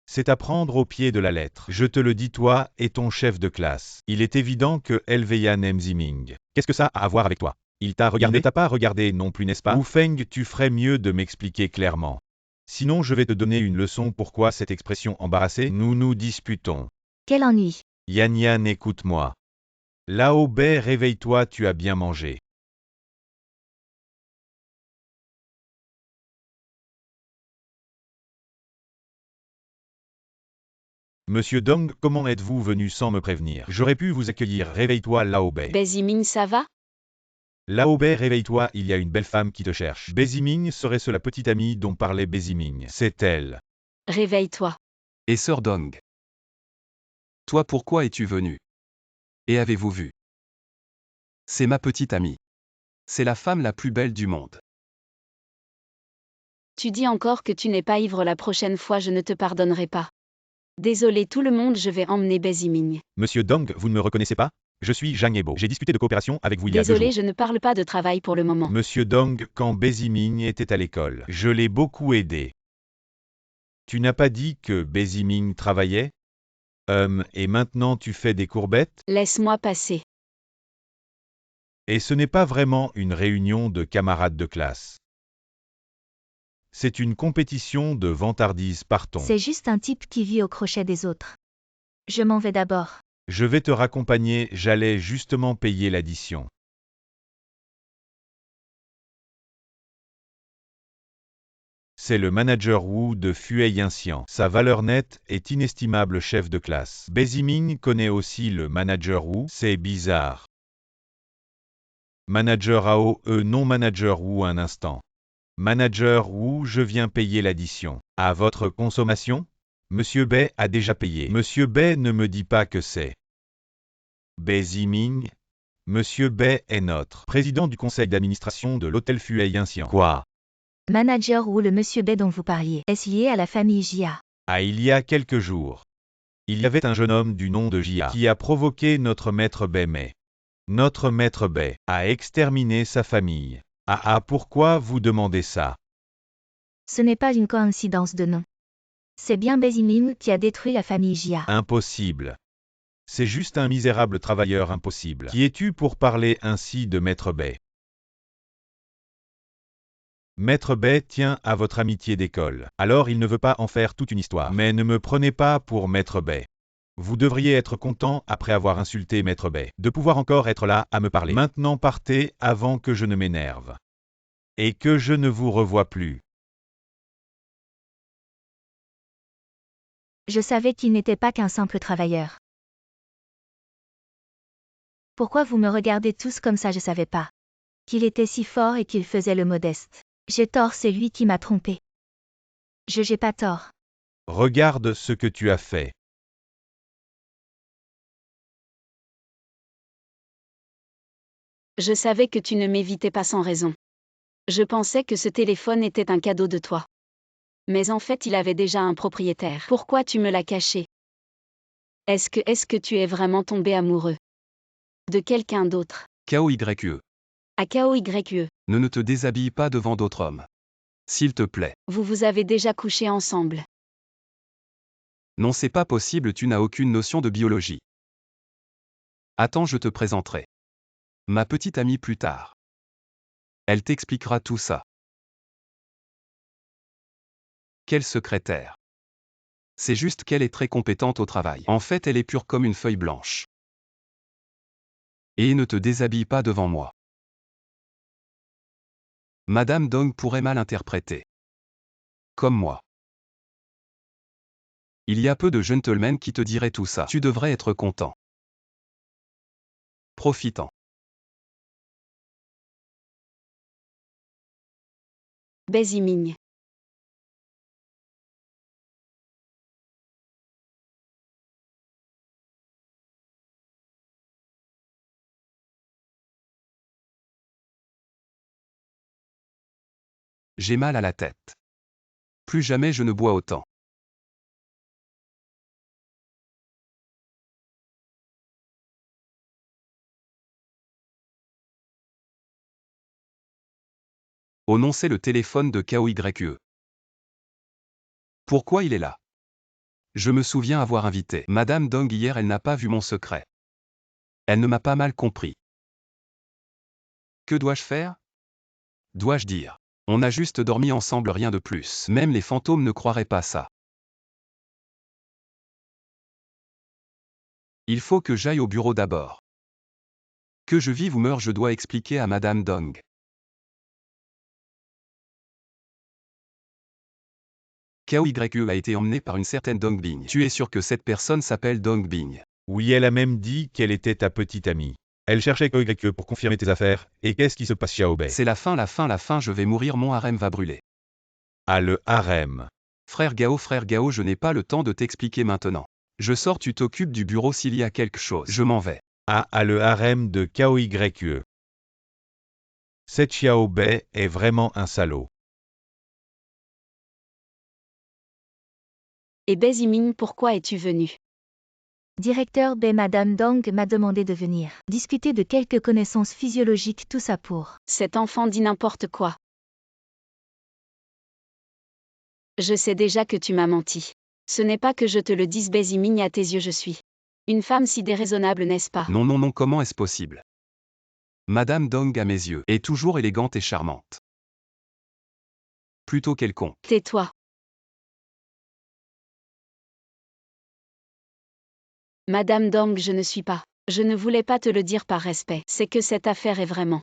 C'est à prendre au pied de la lettre. Je te le dis, toi et ton chef de classe. Il est évident que Elveian aime Ziming. Qu'est-ce que ça a à voir avec toi? Il t'a regardé? T'as pas regardé non plus, n'est-ce pas? Wu Feng, tu ferais mieux de m'expliquer clairement. Sinon je vais te donner une leçon. Pourquoi cette expression embarrassée? Nous nous disputons. Quel ennui. Yan Yan, écoute-moi. Lao Bei, réveille-toi, tu as bien mangé. Monsieur Dong, comment êtes-vous venu sans me prévenir? J'aurais pu vous accueillir, réveille-toi Lao Bei. Bei Yiming, ça va? Lao Bei, réveille-toi, il y a une belle femme qui te cherche. Bei Yiming, serait-ce la petite amie dont parlait Bei Yiming? C'est elle. Réveille-toi. Et sœur Dong. Toi pourquoi es-tu venu? Et avez-vous vu? C'est ma petite amie. C'est la femme la plus belle du monde. Tu dis encore que tu n'es pas ivre, la prochaine fois je ne te pardonnerai pas. Désolé tout le monde, je vais emmener Bei Yiming. Monsieur Dong, vous ne me reconnaissez pas? Je suis Zhang Ebo. J'ai discuté de coopération avec vous il y a 2 Désolé, jours. je ne parle pas de travail pour le moment. Monsieur Dong, quand Bei Yiming était à l'école, je l'ai beaucoup aidé. Tu n'as pas dit que Bei Yiming travaillait? Et maintenant tu fais des courbettes? Laisse-moi passer. Et ce n'est pas vraiment une réunion de camarades de classe. C'est une compétition de vantardise, partons. C'est juste un type qui vit au crochet des autres. Je m'en vais d'abord. Je vais te raccompagner, j'allais justement payer l'addition. C'est le manager Wu de Fuei Yanxian. Sa valeur nette est inestimable, chef de classe. Bei Yiming connaît aussi le manager Wu, c'est bizarre. Manager AO, non manager Wu, un instant. Manager Wu, je viens payer l'addition. À votre consommation? Monsieur Bei a déjà payé. Monsieur Bei ne me dit pas que c'est. Bei Yiming? Monsieur Bei est notre président du conseil d'administration de l'hôtel Fuei Yanxian. Quoi? Manager ou le monsieur Bei dont vous parliez, est-ce lié à la famille Jia? Ah, il y a quelques jours. Il y avait un jeune homme du nom de Jia qui a provoqué notre maître Bei, mais notre maître Bei a exterminé sa famille. Pourquoi vous demandez ça? Ce n'est pas une coïncidence de nom. C'est bien Bei Yiming qui a détruit la famille Jia. Impossible. C'est juste un misérable travailleur impossible. Qui es-tu pour parler ainsi de maître Bei? Maître Bei tient à votre amitié d'école. Alors il ne veut pas en faire toute une histoire. Mais ne me prenez pas pour maître Bei. Vous devriez être content, après avoir insulté maître Bei, de pouvoir encore être là à me parler. Maintenant partez avant que je ne m'énerve. Et que je ne vous revoie plus. Je savais qu'il n'était pas qu'un simple travailleur. Pourquoi vous me regardez tous comme ça? Je savais pas qu'il était si fort et qu'il faisait le modeste. J'ai tort, c'est lui qui m'a trompé. J'ai pas tort. Regarde ce que tu as fait. Je savais que tu ne m'évitais pas sans raison. Je pensais que ce téléphone était un cadeau de toi. Mais en fait il avait déjà un propriétaire. Pourquoi tu me l'as caché? Est-ce que tu es vraiment tombé amoureux de quelqu'un d'autre? KOYE. À KOYE. Ne te déshabille pas devant d'autres hommes. S'il te plaît. Vous avez déjà couché ensemble. Non, c'est pas possible, tu n'as aucune notion de biologie. Attends, je te présenterai ma petite amie plus tard. Elle t'expliquera tout ça. Quelle secrétaire? C'est juste qu'elle est très compétente au travail. En fait, elle est pure comme une feuille blanche. Et ne te déshabille pas devant moi. Madame Dong pourrait mal interpréter. Comme moi. Il y a peu de gentlemen qui te diraient tout ça. Tu devrais être content. Profitant. Bei Yiming. J'ai mal à la tête. Plus jamais je ne bois autant. Oh non, c'est le téléphone de KOYE. Pourquoi il est là? Je me souviens avoir invité Madame Dong hier, elle n'a pas vu mon secret. Elle ne m'a pas mal compris. Que dois-je faire? Dois-je dire? On a juste dormi ensemble, rien de plus. Même les fantômes ne croiraient pas ça. Il faut que j'aille au bureau d'abord. Que je vive ou meure, je dois expliquer à Madame Dong. KOYE a été emmené par une certaine Dong Bing. Tu es sûr que cette personne s'appelle Dong Bing? Oui, elle a même dit qu'elle était ta petite amie. Elle cherchait KOYE pour confirmer tes affaires, et qu'est-ce qui se passe Xiao Bei? C'est la fin, je vais mourir, mon harem va brûler. Ah, le harem. Frère Gao, je n'ai pas le temps de t'expliquer maintenant. Je sors, tu t'occupes du bureau s'il y a quelque chose. Je m'en vais. Ah, le harem de KOYE. Cette Xiao Bei est vraiment un salaud. Et Bei Yiming, pourquoi es-tu venu? Directeur Bei, Madame Dong m'a demandé de venir. Discuter de quelques connaissances physiologiques, tout ça pour. Cet enfant dit n'importe quoi. Je sais déjà que tu m'as menti. Ce n'est pas que je te le dise, Bei Yiming, à tes yeux je suis une femme si déraisonnable, n'est-ce pas? Non, comment est-ce possible? Madame Dong, à mes yeux, est toujours élégante et charmante. Plutôt quelconque. Tais-toi. Madame Dong, je ne suis pas. Je ne voulais pas te le dire par respect. C'est que cette affaire est vraiment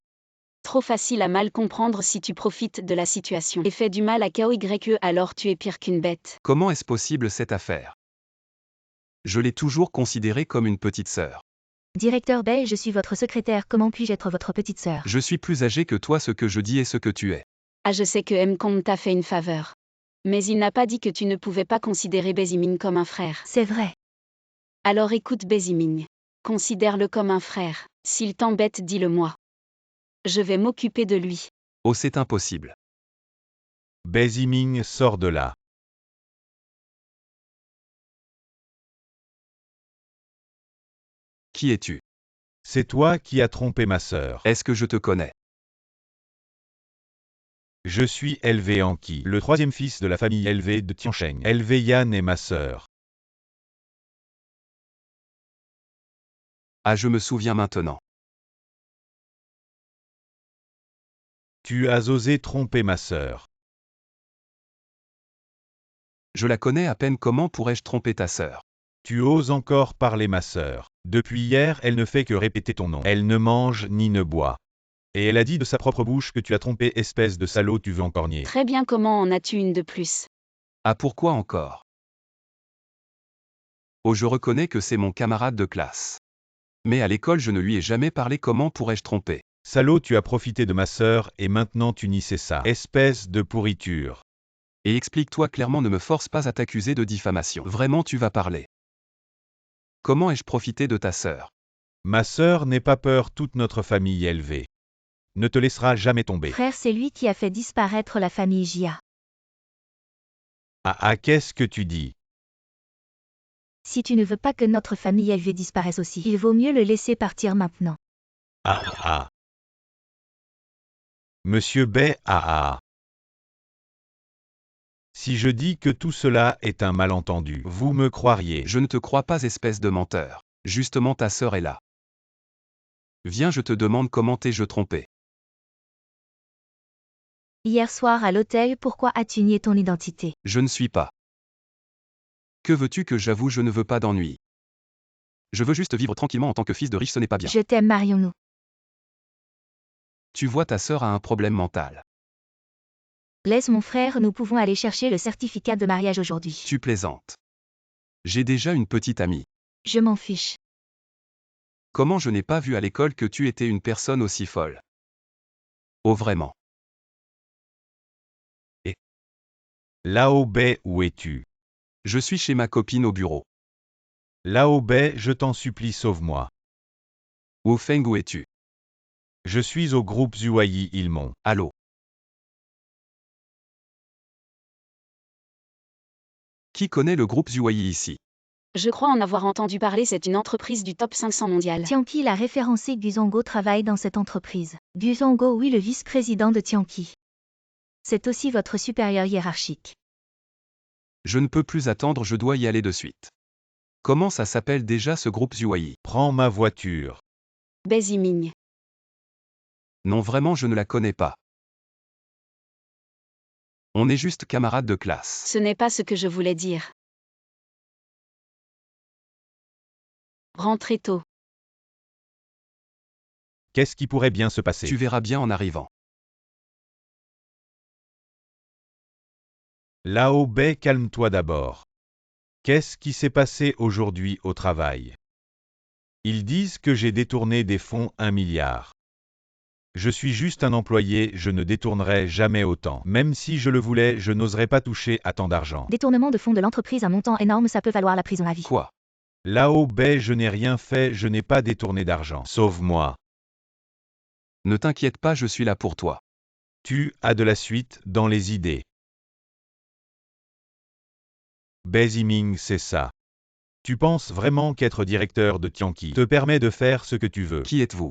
trop facile à mal comprendre si tu profites de la situation et fais du mal à KOYE, alors tu es pire qu'une bête. Comment est-ce possible cette affaire? Je l'ai toujours considérée comme une petite sœur. Directeur Bei, je suis votre secrétaire, comment puis-je être votre petite sœur? Je suis plus âgé que toi, ce que je dis et ce que tu es. Ah, je sais que M. Kong t'a fait une faveur. Mais il n'a pas dit que tu ne pouvais pas considérer Bei Yiming comme un frère. C'est vrai. Alors écoute Bei Yiming. Considère-le comme un frère. S'il t'embête, dis-le-moi. Je vais m'occuper de lui. Oh, c'est impossible. Bei Yiming sort de là. Qui es-tu? C'est toi qui as trompé ma sœur. Est-ce que je te connais? Je suis LV Anki, le troisième fils de la famille LV de Tiansheng. LV Yan est ma sœur. Ah, je me souviens maintenant. Tu as osé tromper ma sœur. Je la connais à peine, comment pourrais-je tromper ta sœur? Tu oses encore parler ma sœur. Depuis hier, elle ne fait que répéter ton nom. Elle ne mange ni ne boit. Et elle a dit de sa propre bouche que tu as trompé, espèce de salaud, tu veux encore nier. Très bien, comment en as-tu une de plus? Ah, pourquoi encore? Oh, je reconnais que c'est mon camarade de classe. Mais à l'école, je ne lui ai jamais parlé, comment pourrais-je tromper? Salaud, tu as profité de ma sœur et maintenant tu nie c'est ça. Espèce de pourriture. Et explique-toi clairement, ne me force pas à t'accuser de diffamation. Vraiment, tu vas parler. Comment ai-je profité de ta sœur? Ma sœur n'aie pas peur, toute notre famille élevée ne te laissera jamais tomber. Frère, c'est lui qui a fait disparaître la famille Jia. Ah, qu'est-ce que tu dis? Si tu ne veux pas que notre famille élevée disparaisse aussi, il vaut mieux le laisser partir maintenant. Ah. Monsieur Bei, Si je dis que tout cela est un malentendu, vous me croiriez? Je ne te crois pas, espèce de menteur. Justement, ta sœur est là. Viens, je te demande comment t'ai-je trompé. Hier soir à l'hôtel, pourquoi as-tu nié ton identité? Je ne suis pas. Que veux-tu que j'avoue? Je ne veux pas d'ennui. Je veux juste vivre tranquillement en tant que fils de riche, ce n'est pas bien. Je t'aime, marions-nous. Tu vois, ta sœur a un problème mental. Laisse mon frère, nous pouvons aller chercher le certificat de mariage aujourd'hui. Tu plaisantes. J'ai déjà une petite amie. Je m'en fiche. Comment je n'ai pas vu à l'école que tu étais une personne aussi folle? Oh, vraiment. Lao Bei, où es-tu? Je suis chez ma copine au bureau. Lao Bei, je t'en supplie, sauve-moi. Wu Feng, où es-tu? Je suis au groupe Zuayi Ilmont. Allô? Qui connaît le groupe Zuayi ici? Je crois en avoir entendu parler, c'est une entreprise du top 500 mondial. Tianqi l'a référencé, Guzongo travaille dans cette entreprise. Guzongo, oui, le vice-président de Tianqi. C'est aussi votre supérieur hiérarchique. Je ne peux plus attendre, je dois y aller de suite. Comment ça s'appelle déjà ce groupe Zuayi? Prends ma voiture. Bei Yiming. Non, vraiment, je ne la connais pas. On est juste camarades de classe. Ce n'est pas ce que je voulais dire. Rentrez tôt. Qu'est-ce qui pourrait bien se passer? Tu verras bien en arrivant. Lao Bei, calme-toi d'abord. Qu'est-ce qui s'est passé aujourd'hui au travail? Ils disent que j'ai détourné des fonds 1 milliard. Je suis juste un employé, je ne détournerai jamais autant. Même si je le voulais, je n'oserais pas toucher à tant d'argent. Détournement de fonds de l'entreprise, un montant énorme, ça peut valoir la prison à vie. Quoi? Lao Bei, je n'ai rien fait, je n'ai pas détourné d'argent. Sauve-moi. Ne t'inquiète pas, je suis là pour toi. Tu as de la suite dans les idées. Bei Yiming, c'est ça. Tu penses vraiment qu'être directeur de Tianqi te permet de faire ce que tu veux? Qui êtes-vous?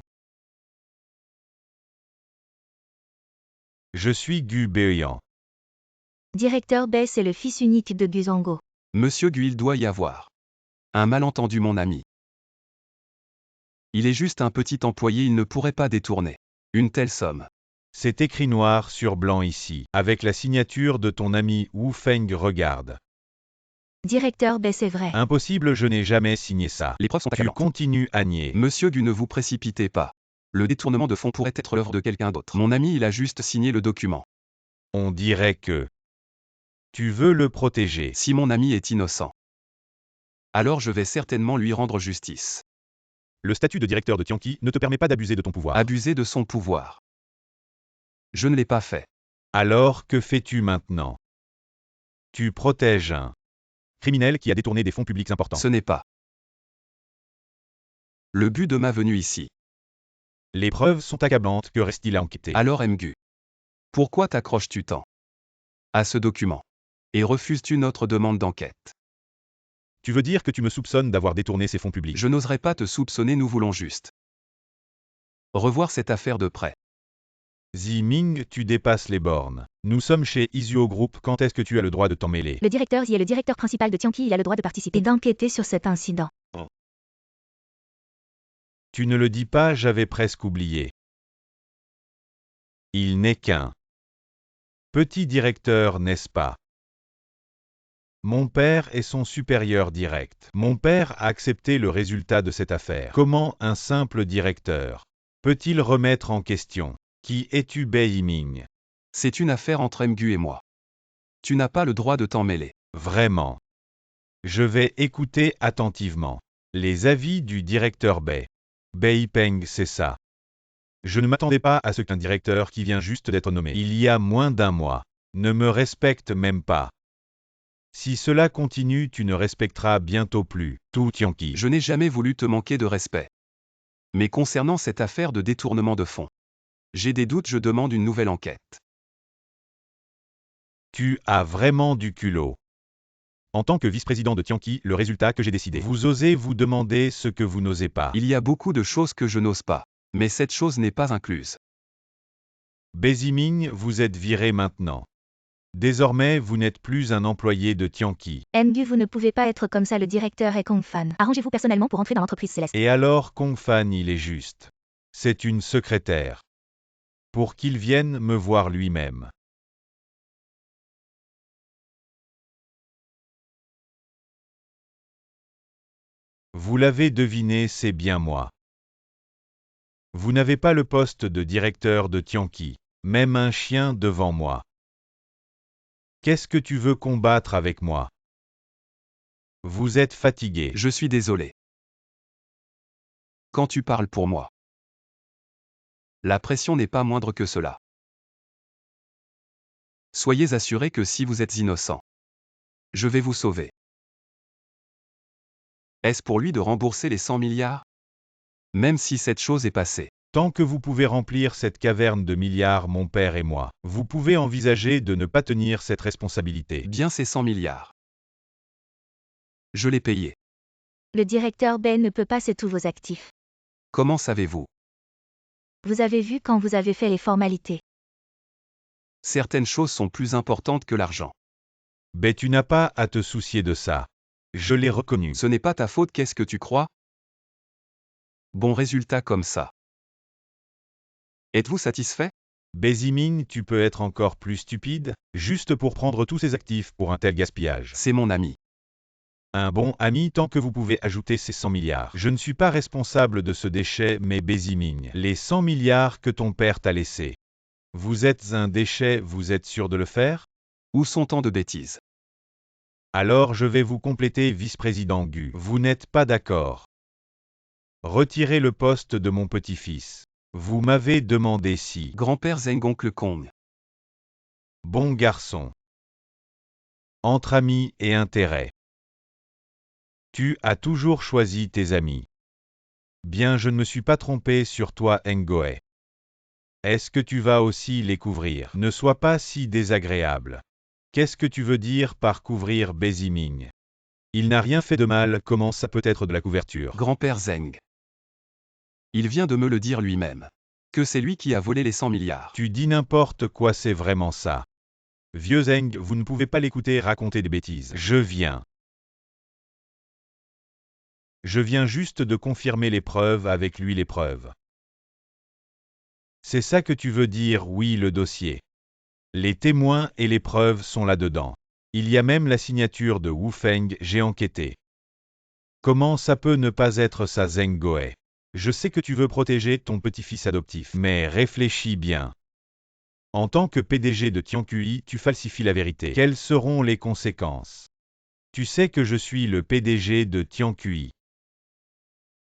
Je suis Gu Beoyan. Directeur Bei, c'est le fils unique de Gu Zhongguo. Monsieur Gu, il doit y avoir un malentendu, mon ami. Il est juste un petit employé, il ne pourrait pas détourner une telle somme. C'est écrit noir sur blanc ici, avec la signature de ton ami Wu Feng, regarde. Directeur Bei, c'est vrai. Impossible, je n'ai jamais signé ça. Les preuves sont Tu accablantes. continues à nier. Monsieur Gu, ne vous précipitez pas. Le détournement de fonds pourrait être l'œuvre de quelqu'un d'autre. Mon ami, il a juste signé le document. On dirait que tu veux le protéger. Si mon ami est innocent, alors je vais certainement lui rendre justice. Le statut de directeur de Tianqi ne te permet pas d'abuser de ton pouvoir. Abuser de son pouvoir. Je ne l'ai pas fait. Alors que fais-tu maintenant? Tu protèges un criminel qui a détourné des fonds publics importants. Ce n'est pas le but de ma venue ici. Les preuves sont accablantes, que reste-t-il à enquêter? Alors Mgu, pourquoi t'accroches-tu tant à ce document? Et refuses-tu notre demande d'enquête? Tu veux dire que tu me soupçonnes d'avoir détourné ces fonds publics? Je n'oserais pas te soupçonner, nous voulons juste revoir cette affaire de près. Yiming, tu dépasses les bornes. Nous sommes chez Izuo Group, quand est-ce que tu as le droit de t'en mêler? Le directeur Yi est le directeur principal de Tianqi, il a le droit de participer et d'enquêter sur cet incident. Tu ne le dis pas, j'avais presque oublié. Il n'est qu'un petit directeur, n'est-ce pas? Mon père est son supérieur direct. Mon père a accepté le résultat de cette affaire. Comment un simple directeur peut-il remettre en question? Qui es-tu, Bei Yiming? C'est une affaire entre Mgu et moi. Tu n'as pas le droit de t'en mêler. Vraiment. Je vais écouter attentivement les avis du directeur Bei. Bei Peng, c'est ça. Je ne m'attendais pas à ce qu'un directeur qui vient juste d'être nommé il y a moins d'un mois ne me respecte même pas. Si cela continue, tu ne respecteras bientôt plus tout Tianqi. Je n'ai jamais voulu te manquer de respect. Mais concernant cette affaire de détournement de fonds, j'ai des doutes, je demande une nouvelle enquête. Tu as vraiment du culot. En tant que vice-président de Tianqi, le résultat que j'ai décidé. Vous osez vous demander ce que vous n'osez pas. Il y a beaucoup de choses que je n'ose pas. Mais cette chose n'est pas incluse. Bei Yiming, vous êtes viré maintenant. Désormais, vous n'êtes plus un employé de Tianqi. Mgu, vous ne pouvez pas être comme ça, le directeur est Kong Fan. Arrangez-vous personnellement pour entrer dans l'entreprise céleste. Et alors Kong Fan, il est juste. C'est une secrétaire. Pour qu'il vienne me voir lui-même. Vous l'avez deviné, c'est bien moi. Vous n'avez pas le poste de directeur de Tianqi, même un chien devant moi. Qu'est-ce que tu veux combattre avec moi? Vous êtes fatigué. Je suis désolé. Quand tu parles pour moi, la pression n'est pas moindre que cela. Soyez assurés que si vous êtes innocent, je vais vous sauver. Est-ce pour lui de rembourser les 100 milliards? Même si cette chose est passée. Tant que vous pouvez remplir cette caverne de milliards, mon père et moi, vous pouvez envisager de ne pas tenir cette responsabilité. Bien ces 100 milliards. Je l'ai payé. Le directeur Bei ne peut pas, c'est tous vos actifs. Comment savez-vous? Vous avez vu quand vous avez fait les formalités. Certaines choses sont plus importantes que l'argent. Ben tu n'as pas à te soucier de ça. Je l'ai reconnu. Ce n'est pas ta faute, qu'est-ce que tu crois? Bon résultat comme ça. Êtes-vous satisfait? Bei Yiming, tu peux être encore plus stupide, juste pour prendre tous ces actifs pour un tel gaspillage. C'est mon ami. Un bon ami tant que vous pouvez ajouter ces 100 milliards. Je ne suis pas responsable de ce déchet mais Béziming. Les 100 milliards que ton père t'a laissés. Vous êtes un déchet, vous êtes sûr de le faire? Où sont tant de bêtises? Alors je vais vous compléter vice-président Gu. Vous n'êtes pas d'accord. Retirez le poste de mon petit-fils. Vous m'avez demandé si. Grand-père Zeng oncle Kong. Bon garçon. Entre amis et intérêts. Tu as toujours choisi tes amis. Bien, je ne me suis pas trompé sur toi, Ngoe. Est-ce que tu vas aussi les couvrir? Ne sois pas si désagréable. Qu'est-ce que tu veux dire par couvrir Béziming? Il n'a rien fait de mal, comment ça peut être de la couverture? Grand-père Zeng. Il vient de me le dire lui-même. Que c'est lui qui a volé les 100 milliards. Tu dis n'importe quoi, c'est vraiment ça. Vieux Zeng, vous ne pouvez pas l'écouter raconter des bêtises. Je viens juste de confirmer les preuves avec lui les preuves. C'est ça que tu veux dire, oui, le dossier. Les témoins et les preuves sont là-dedans. Il y a même la signature de Wu Feng, j'ai enquêté. Comment ça peut ne pas être ça, Zeng Goe? Je sais que tu veux protéger ton petit-fils adoptif, mais réfléchis bien. En tant que PDG de Tianqi, tu falsifies la vérité. Quelles seront les conséquences? Tu sais que je suis le PDG de Tianqi.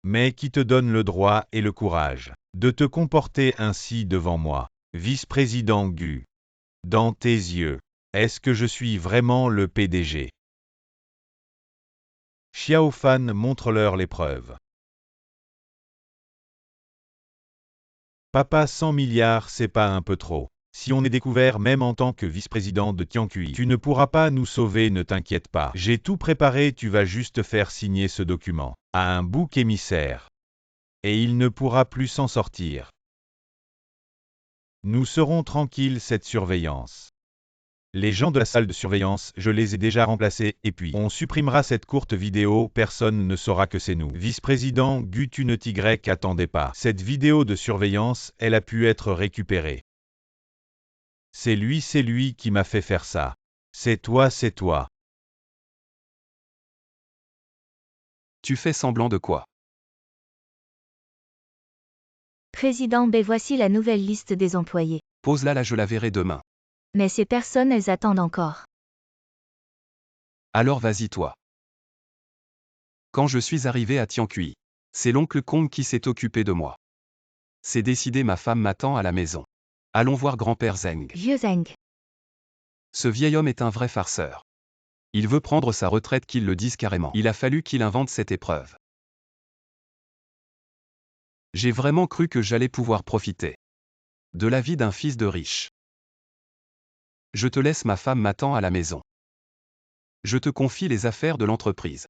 Mais qui te donne le droit et le courage de te comporter ainsi devant moi, vice-président Gu? Dans tes yeux, est-ce que je suis vraiment le PDG? Xiao Fan, montre-leur les preuves. Papa, 100 milliards, c'est pas un peu trop? Si on est découvert même en tant que vice-président de Tianqi, tu ne pourras pas nous sauver, ne t'inquiète pas. J'ai tout préparé, tu vas juste faire signer ce document à un bouc émissaire. Et il ne pourra plus s'en sortir. Nous serons tranquilles cette surveillance. Les gens de la salle de surveillance, je les ai déjà remplacés, et puis on supprimera cette courte vidéo, personne ne saura que c'est nous. Vice-président Gu, tu ne Y, attendez pas. Cette vidéo de surveillance, elle a pu être récupérée. C'est lui qui m'a fait faire ça. C'est toi, c'est toi. Tu fais semblant de quoi? Président B, voici la nouvelle liste des employés. Pose-la là, je la verrai demain. Mais ces personnes, elles attendent encore. Alors vas-y toi. Quand je suis arrivé à Tianqi, c'est l'oncle Kong qui s'est occupé de moi. C'est décidé, ma femme m'attend à la maison. Allons voir grand-père Zeng. Vieux Zeng. Ce vieil homme est un vrai farceur. Il veut prendre sa retraite, qu'il le dise carrément. Il a fallu qu'il invente cette épreuve. J'ai vraiment cru que j'allais pouvoir profiter de la vie d'un fils de riche. Je te laisse, ma femme m'attend à la maison. Je te confie les affaires de l'entreprise.